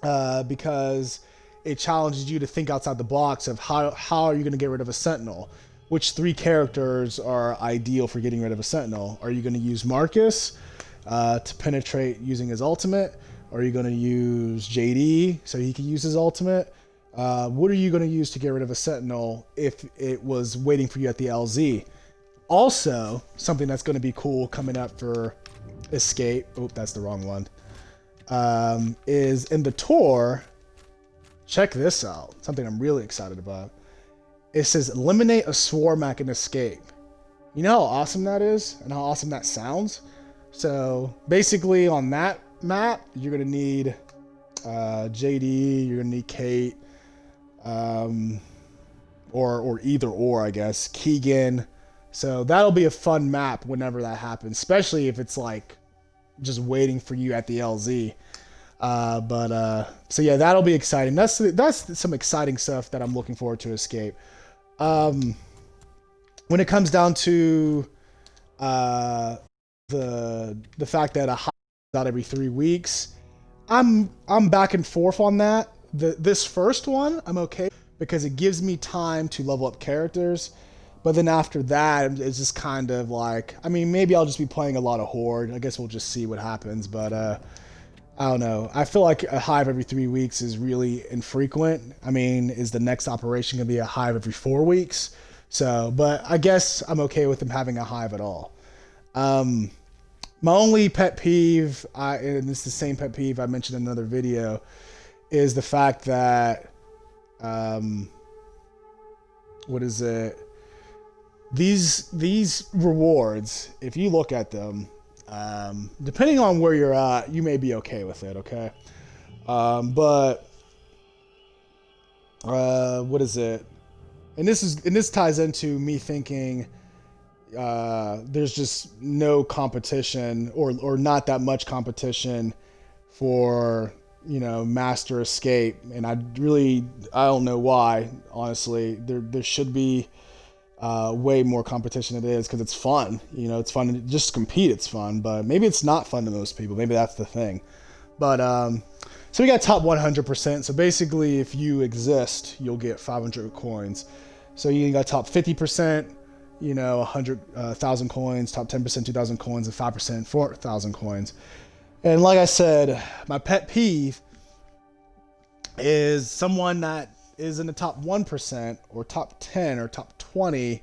Speaker 1: because it challenges you to think outside the box of how are you going to get rid of a Sentinel? Which 3 characters are ideal for getting rid of a Sentinel? Are you going to use Marcus to penetrate using his ultimate? Are you going to use JD so he can use his ultimate? What are you going to use to get rid of a Sentinel if it was waiting for you at the LZ? Also, something that's going to be cool coming up for Escape, oh, that's the wrong one, is in the tour. Check this out, something I'm really excited about. It says eliminate a Swarmak in Escape. You know how awesome that is and how awesome that sounds? So basically on that map, you're going to need JD, you're going to need Kait, or either or, I guess, Keegan. So that'll be a fun map whenever that happens, especially if it's like just waiting for you at the LZ. So yeah, that'll be exciting. That's some exciting stuff that I'm looking forward to Escape. When it comes down to the fact that a high is out every 3 weeks, I'm back and forth on that. This first one I'm okay because it gives me time to level up characters, but then after that it's just kind of like, I mean, maybe I'll just be playing a lot of Horde. I guess we'll just see what happens, but I don't know. I feel like a hive every 3 weeks is really infrequent. I mean, is the next operation gonna be a hive every 4 weeks? So, but I guess I'm okay with them having a hive at all. My only pet peeve, and it's the same pet peeve I mentioned in another video, is the fact that, what is it? These rewards, if you look at them, depending on where you're at, you may be okay with it, okay? But what is it? And this ties into me thinking there's just no competition or not that much competition for, you know, Master Escape, and I don't know why, honestly. There should be way more competition than it is, because it's fun. You know, it's fun to just compete. It's fun, but maybe it's not fun to most people. Maybe that's the thing. But so we got top 100%. So basically, if you exist, you'll get 500 coins. So you got top 50%, you know, 1,000 coins, top 10%, 2,000 coins, and 5%, 4,000 coins. And like I said, my pet peeve is someone that is in the top 1% or top 10 or top 20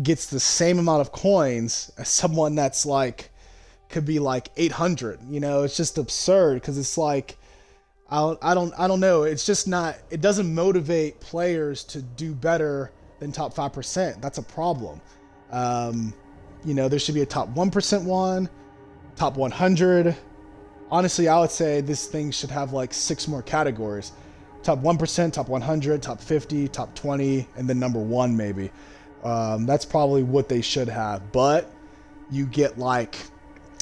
Speaker 1: gets the same amount of coins as someone that's like could be like 800. You know, it's just absurd because it's like, I don't know. It's just not, it doesn't motivate players to do better than top 5%. That's a problem. You know, there should be a top 1% one, top 100. Honestly, I would say this thing should have like 6 more categories. Top 1%, top 100, top 50, top 20, and then number 1 maybe. That's probably what they should have. But you get like,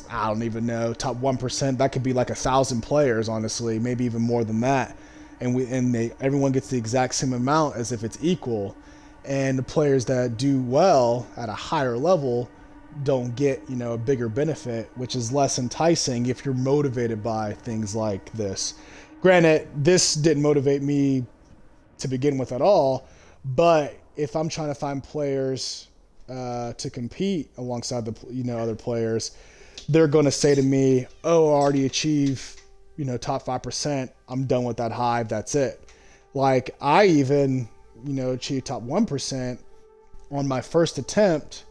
Speaker 1: I don't even know, top 1%. That could be like 1,000 players, honestly, maybe even more than that. And everyone gets the exact same amount as if it's equal. And the players that do well at a higher level don't get, you know, a bigger benefit, which is less enticing if you're motivated by things like this. Granted, this didn't motivate me to begin with at all, but if I'm trying to find players to compete alongside the, you know, other players, they're going to say to me, "Oh, I already achieved, you know, top 5%. I'm done with that hive. That's it." Like I even, you know, achieved top 1% on my first attempt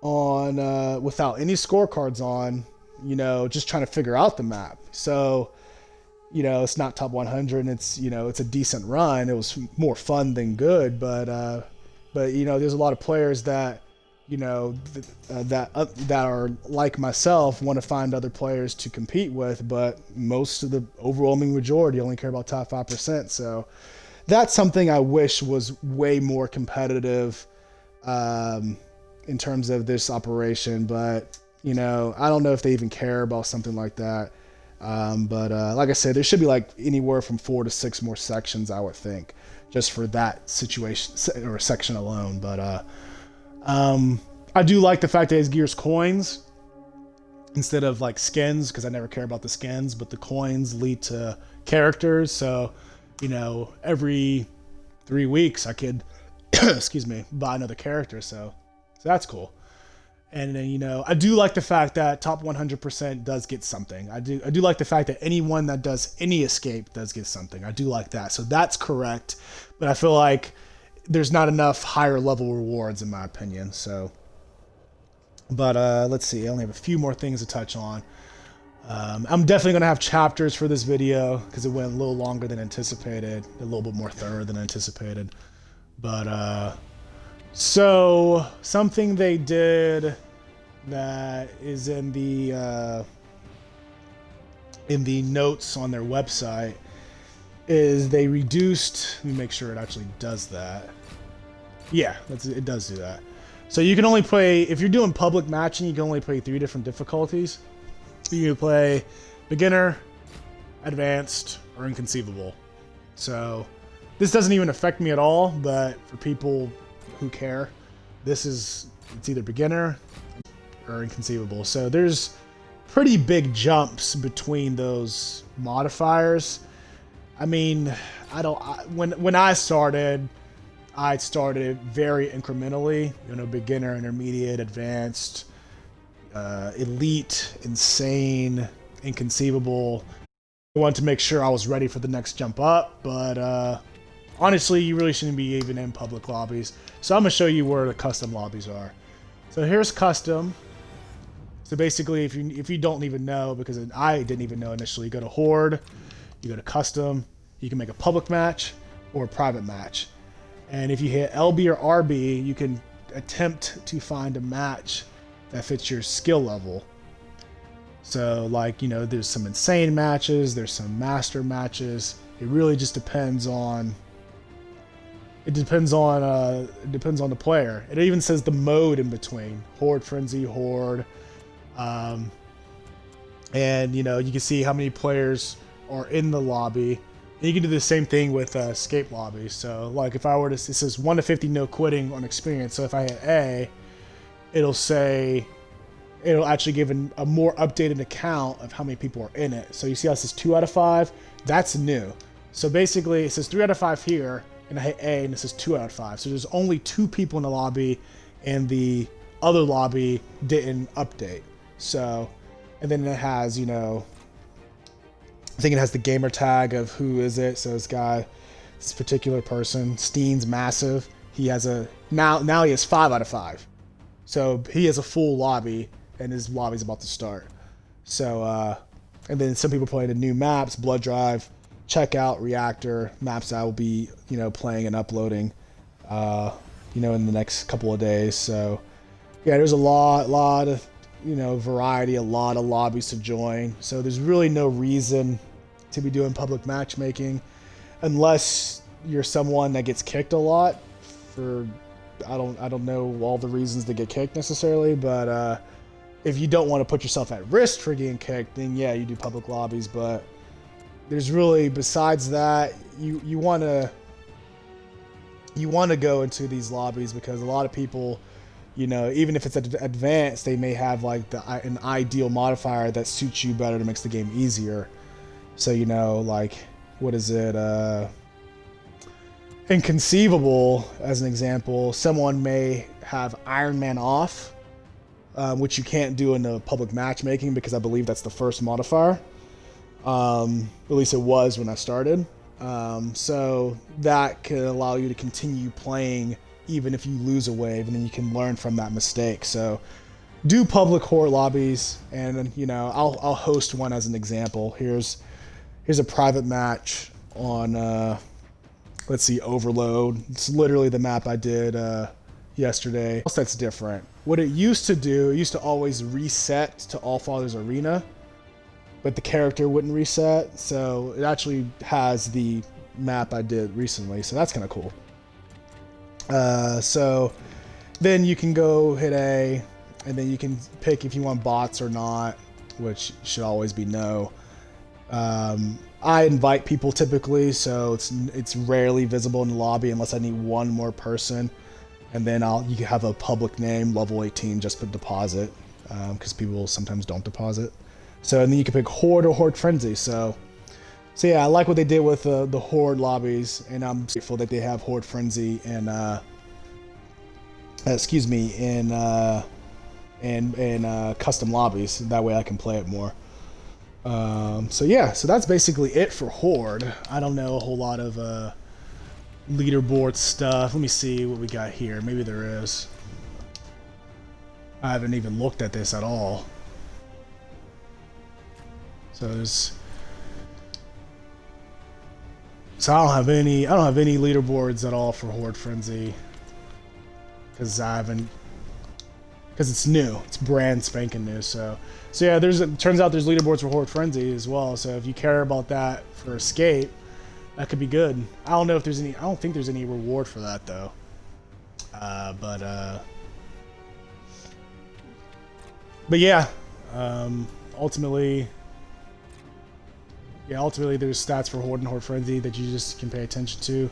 Speaker 1: on without any scorecards on, you know, just trying to figure out the map. So, you know, it's not top 100 and it's, you know, it's a decent run. It was more fun than good, but you know, there's a lot of players that, you know, that are like myself, want to find other players to compete with, but most of the overwhelming majority only care about top 5%. So that's something I wish was way more competitive in terms of this operation, but you know, I don't know if they even care about something like that. But like I said, there should be like anywhere from 4 to 6 more sections, I would think, just for that situation or section alone. But I do like the fact that it's gears coins instead of like skins, because I never care about the skins, but the coins lead to characters. So, you know, every 3 weeks I could, excuse me, buy another character. So that's cool. And then, you know, I do like the fact that top 100% does get something. I do like the fact that anyone that does any escape does get something. I do like that. So that's correct. But I feel like there's not enough higher level rewards in my opinion. So, but let's see. I only have a few more things to touch on. I'm definitely going to have chapters for this video because it went a little longer than anticipated, a little bit more thorough than anticipated. But so something they did that is in the notes on their website is they reduced. Let me make sure it actually does that. Yeah, it does do that. So you can only play, if you're doing public matching, you can only play 3 different difficulties. You can play beginner, advanced, or inconceivable. So this doesn't even affect me at all, but for people who care, it's either beginner or inconceivable. So there's pretty big jumps between those modifiers. I mean, when I started very incrementally, you know, beginner, intermediate, advanced, elite, insane, inconceivable. I wanted to make sure I was ready for the next jump up, but honestly, you really shouldn't be even in public lobbies. So I'm going to show you where the custom lobbies are. So here's custom. So basically, if you don't even know, because I didn't even know initially, you go to Horde, you go to custom, you can make a public match or a private match. And if you hit LB or RB, you can attempt to find a match that fits your skill level. So like, you know, there's some insane matches, there's some master matches. It really just depends on the player. It even says the mode in between. Horde Frenzy, Horde. And you know, you can see how many players are in the lobby. And you can do the same thing with escape lobbies. So like if I were to, it says 1 to 50 no quitting on experience. So if I hit A, it'll actually give a more updated account of how many people are in it. So you see how it says 2 out of 5? That's new. So basically it says 3 out of 5 here, and I hit A and it says 2 out of 5. So there's only 2 people in the lobby and the other lobby didn't update. So, and then it has, you know, I think it has the gamer tag of who is it. So this particular person, Steen's massive. He has now he has 5 out of 5. So he has a full lobby. and his lobby's about to start. So, and then some people playing the new maps, Blood Drive, Checkout, Reactor, maps that will be, playing and uploading, in the next couple of days. So, yeah, there's a lot of, variety, a lot of lobbies to join. So there's really no reason to be doing public matchmaking unless you're someone that gets kicked a lot for, I don't know all the reasons to get kicked necessarily, but if you don't want to put yourself at risk for getting kicked, then yeah, you do public lobbies. But there's really, besides that, you want to go into these lobbies because a lot of people, even if it's advanced, they may have like an ideal modifier that suits you better, that makes the game easier. So, like, what is it? Inconceivable, as an example, someone may have Iron Man off, which you can't do in the public matchmaking because I believe that's the first modifier. At least it was when I started. So that can allow you to continue playing even if you lose a wave, and then you can learn from that mistake. So do public Horde lobbies, and I'll host one as an example. Here's a private match on let's see, Overload. It's literally the map I did yesterday. That's different. What it used to do, it used to always reset to All Father's Arena, but the character wouldn't reset. So it actually has the map I did recently. So that's kind of cool. So then you can go hit A, and then you can pick if you want bots or not, which should always be no. I invite people typically, so it's rarely visible in the lobby unless I need one more person, and then you can have a public name, level 18, just put deposit, because people sometimes don't deposit. So, and then you can pick Horde or Horde Frenzy. So yeah, I like what they did with the Horde lobbies, and I'm grateful that they have Horde Frenzy and in custom lobbies. That way I can play it more. So yeah, so that's basically it for Horde. I don't know a whole lot of leaderboard stuff. Let me see what we got here. Maybe there is. I haven't even looked at this at all. So I don't have any leaderboards at all for Horde Frenzy because it's new. It's brand spanking new. So yeah, turns out there's leaderboards for Horde Frenzy as well. So if you care about that for Escape, that could be good. I don't know if there's any. I don't think there's any reward for that though. But yeah, ultimately there's stats for Horde and Horde Frenzy that you just can pay attention to.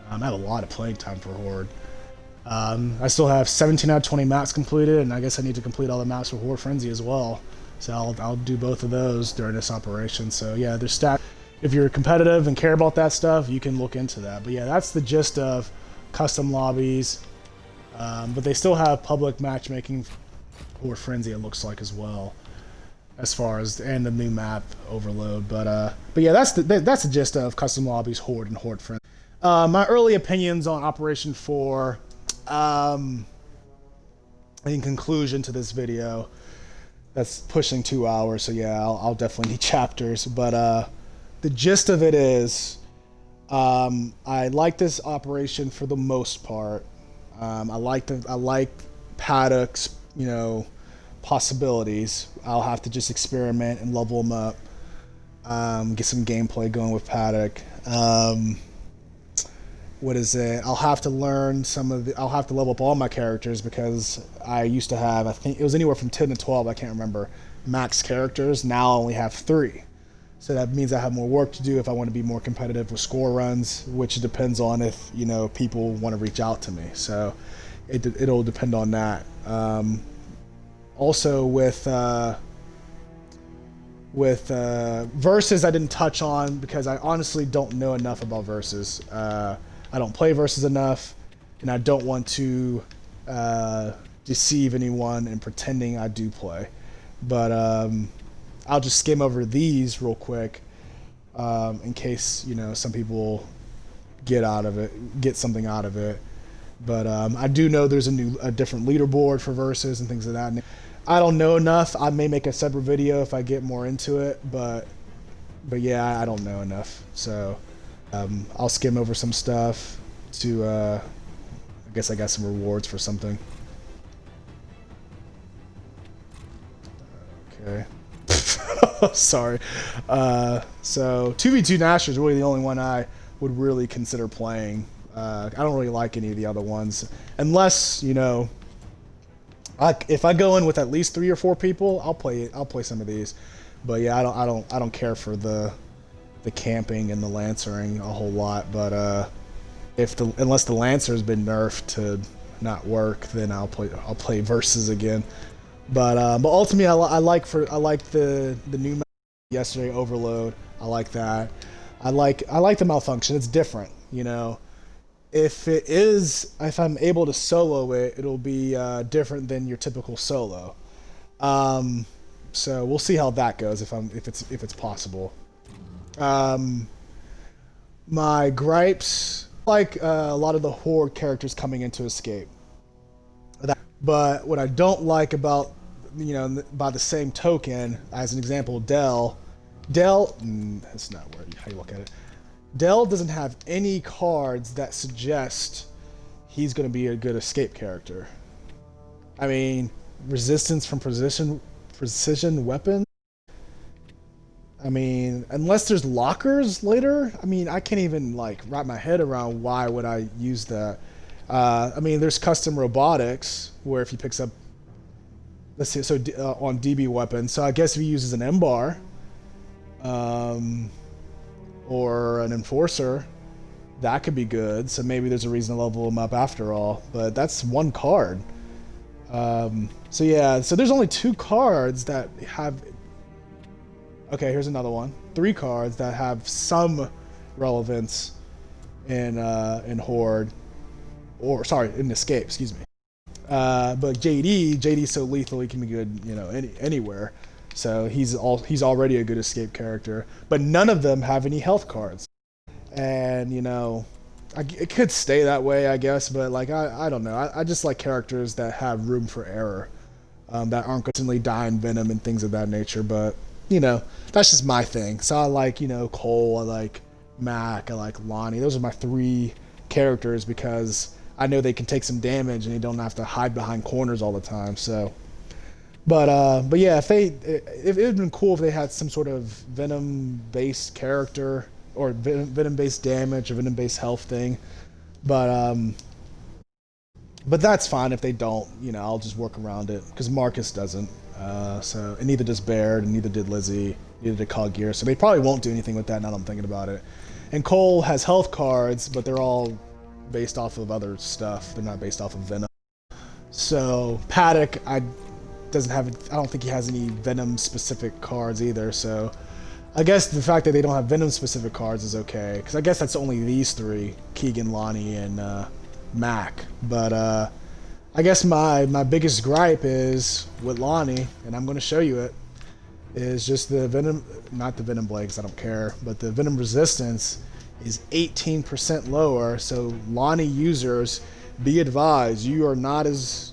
Speaker 1: I have a lot of playing time for Horde. I still have 17 out of 20 maps completed, and I guess I need to complete all the maps for Horde Frenzy as well. So I'll do both of those during this operation. So yeah, there's stats. If you're competitive and care about that stuff, you can look into that. But yeah, that's the gist of custom lobbies. But they still have public matchmaking Horde Frenzy, it looks like, as well, as far as, and the new map Overload. But yeah, that's the gist of custom lobbies, Horde and Horde Frenzy. My early opinions on Operation 4. In conclusion to this video, that's pushing 2 hours, so yeah, I'll definitely need chapters. But the gist of it is, I like this operation for the most part. I like Paduk's, possibilities. I'll have to just experiment and level them up, get some gameplay going with Paduk. What is it? I'll have to learn I'll have to level up all my characters because I used to have, I think it was anywhere from 10 to 12, I can't remember, max characters. Now I only have 3. So that means I have more work to do if I want to be more competitive with score runs, which depends on if, people want to reach out to me. So it'll depend on that. Also with Versus, I didn't touch on because I honestly don't know enough about Versus. I don't play Versus enough, and I don't want to deceive anyone in pretending I do play. But I'll just skim over these real quick in case some people get something out of it. But I do know there's a different leaderboard for Versus and things like that. I don't know enough. I may make a separate video if I get more into it, but yeah, I don't know enough. So I'll skim over some stuff to. I guess I got some rewards for something. Okay. Sorry. So 2v2 Nasher is really the only one I would really consider playing. I don't really like any of the other ones, unless if I go in with at least 3 or 4 people, I'll play it. I'll play some of these, but yeah, I don't care for the camping and the lancering a whole lot. But unless the lancer's been nerfed to not work, then I'll play versus again. But ultimately, I like the new map yesterday, Overload. I like that. I like the Malfunction. It's different, If I'm able to solo it, it'll be different than your typical solo. So we'll see how that goes if it's possible. My gripes, like a lot of the Horde characters coming into Escape. But what I don't like about, by the same token, as an example, Dell, that's not how you look at it. Dell doesn't have any cards that suggest he's going to be a good escape character. I mean, resistance from precision weapon. I mean, unless there's lockers later, I mean, I can't even wrap my head around why would I use that. I mean, there's custom robotics where if he picks up, let's see, so on DB weapons. So I guess if he uses an M-bar, or an enforcer, that could be good. So maybe there's a reason to level him up after all. But that's one card. So yeah, so there's only 2 cards that have. Okay, here's another one. 3 cards that have some relevance in Horde, or sorry, in Escape. Excuse me. But JD's so lethal he can be good, anywhere. So he's already a good escape character, but none of them have any health cards, and it could stay that way, I guess. But I don't know. I just like characters that have room for error, that aren't constantly dying venom and things of that nature. But that's just my thing. So I like Cole, I like Mac, I like Lahni. Those are my 3 characters because I know they can take some damage and they don't have to hide behind corners all the time. So. But yeah, if it would have been cool if they had some sort of venom-based character or venom-based damage or venom-based health thing. But that's fine if they don't. I'll just work around it because Marcus doesn't. And neither does Baird, and neither did Lizzie, neither did Coggear. So they probably won't do anything with that. Now that I'm thinking about it. And Cole has health cards, but they're all based off of other stuff. They're not based off of venom. So Paduk, I don't think he has any Venom specific cards either, so I guess the fact that they don't have Venom specific cards is okay, because I guess that's only these 3, Keegan, Lahni, and Mac. But I guess my biggest gripe is with Lahni, and I'm going to show you it, is just the Venom, not the Venom Blade, because I don't care, but the Venom resistance is 18% lower, so Lahni users, be advised, you are not as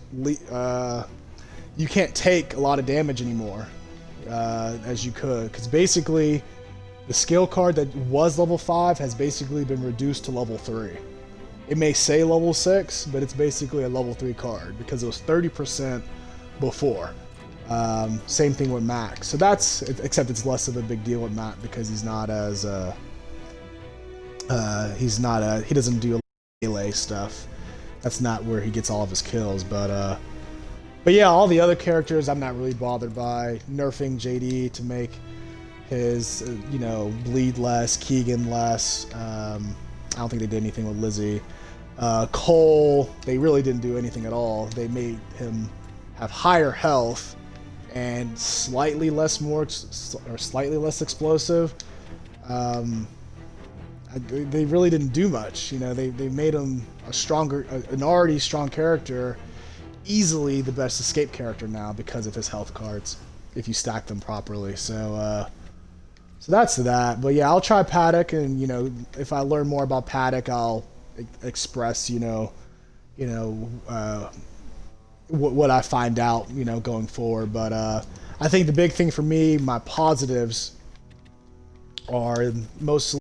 Speaker 1: you can't take a lot of damage anymore as you could, because basically the skill card that was level 5 has basically been reduced to level 3. It may say level 6, but it's basically a level 3 card because it was 30% before. Same thing with Mac. So except it's less of a big deal with Mac because he's not as he doesn't do melee stuff. That's not where he gets all of his kills, but yeah, all the other characters I'm not really bothered by. Nerfing JD to make his, bleed less, Keegan less. I don't think they did anything with Lizzie. Cole, they really didn't do anything at all. They made him have higher health and slightly less explosive. They really didn't do much. They made him an already strong character, easily the best escape character now because of his health cards, if you stack them properly. So that's that. But yeah, I'll try Paduk, and if I learn more about Paduk, I'll express what I find out, you know, going forward. But I think the big thing for me, my positives, are mostly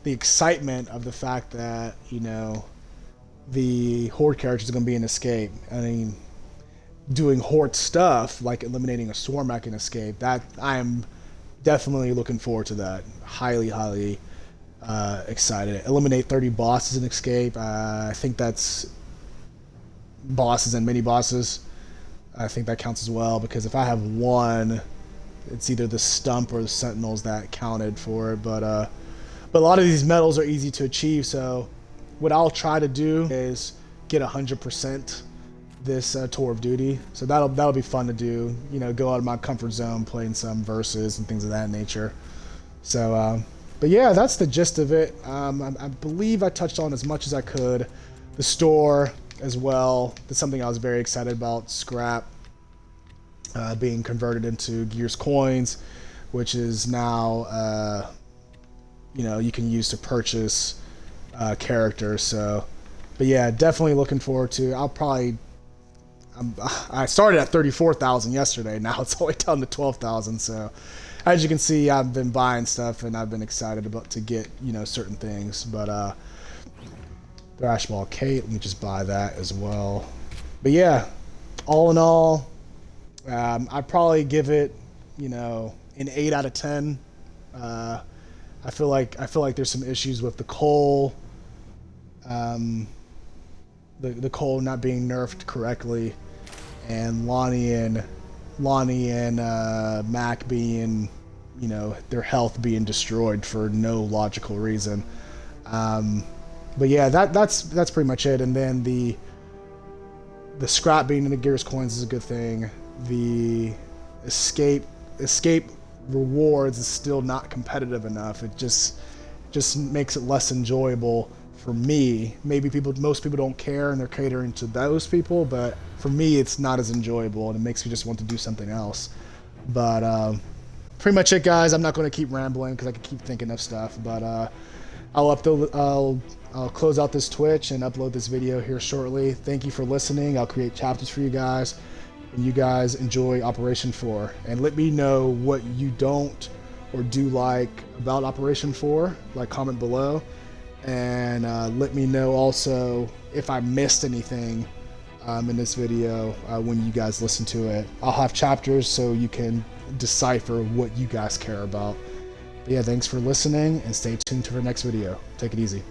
Speaker 1: the excitement of the fact that, you know, the Horde character is going to be an Escape. I mean, doing Horde stuff like eliminating a Swarm I can Escape, that I am definitely looking forward to that. Highly excited. Eliminate 30 bosses in Escape. I think that's bosses and mini bosses. I think that counts as well, because if I have one, it's either the Stump or the Sentinels that counted for it. But a lot of these medals are easy to achieve, so what I'll try to do is get 100% this tour of duty. So that'll be fun to do. You know, go out of my comfort zone, playing some verses and things of that nature. So, but yeah, that's the gist of it. I believe I touched on as much as I could. The store as well. That's something I was very excited about. Scrap being converted into Gears coins, which is now, you know, you can use to purchase characters. So, but yeah, definitely looking forward to. I started at 34,000 yesterday. Now it's all the way down to 12,000. So, as you can see, I've been buying stuff and I've been excited to get, you know, certain things. But Thrashball Kait, let me just buy that as well. But yeah, all in all, I'd probably give it, you know, an 8 out of 10. I feel like there's some issues with the coal. The coal not being nerfed correctly, and Lahni and Mac being, you know, their health being destroyed for no logical reason. But yeah, that's pretty much it. And then the scrap being in the Gears coins is a good thing. The escape rewards is still not competitive enough. It just makes it less enjoyable for me. Maybe most people don't care and they're catering to those people, but for me it's not as enjoyable and it makes me just want to do something else. But pretty much it, guys. I'm not going to keep rambling because I could keep thinking of stuff, but I'll close out this Twitch and upload this video here shortly. Thank you for listening. I'll create chapters for you guys, and you guys enjoy Operation 4. And let me know what you don't or do like about Operation 4. Like, comment below. And let me know also if I missed anything in this video when you guys listen to it. I'll have chapters so you can decipher what you guys care about. But yeah, thanks for listening and stay tuned to our next video. Take it easy.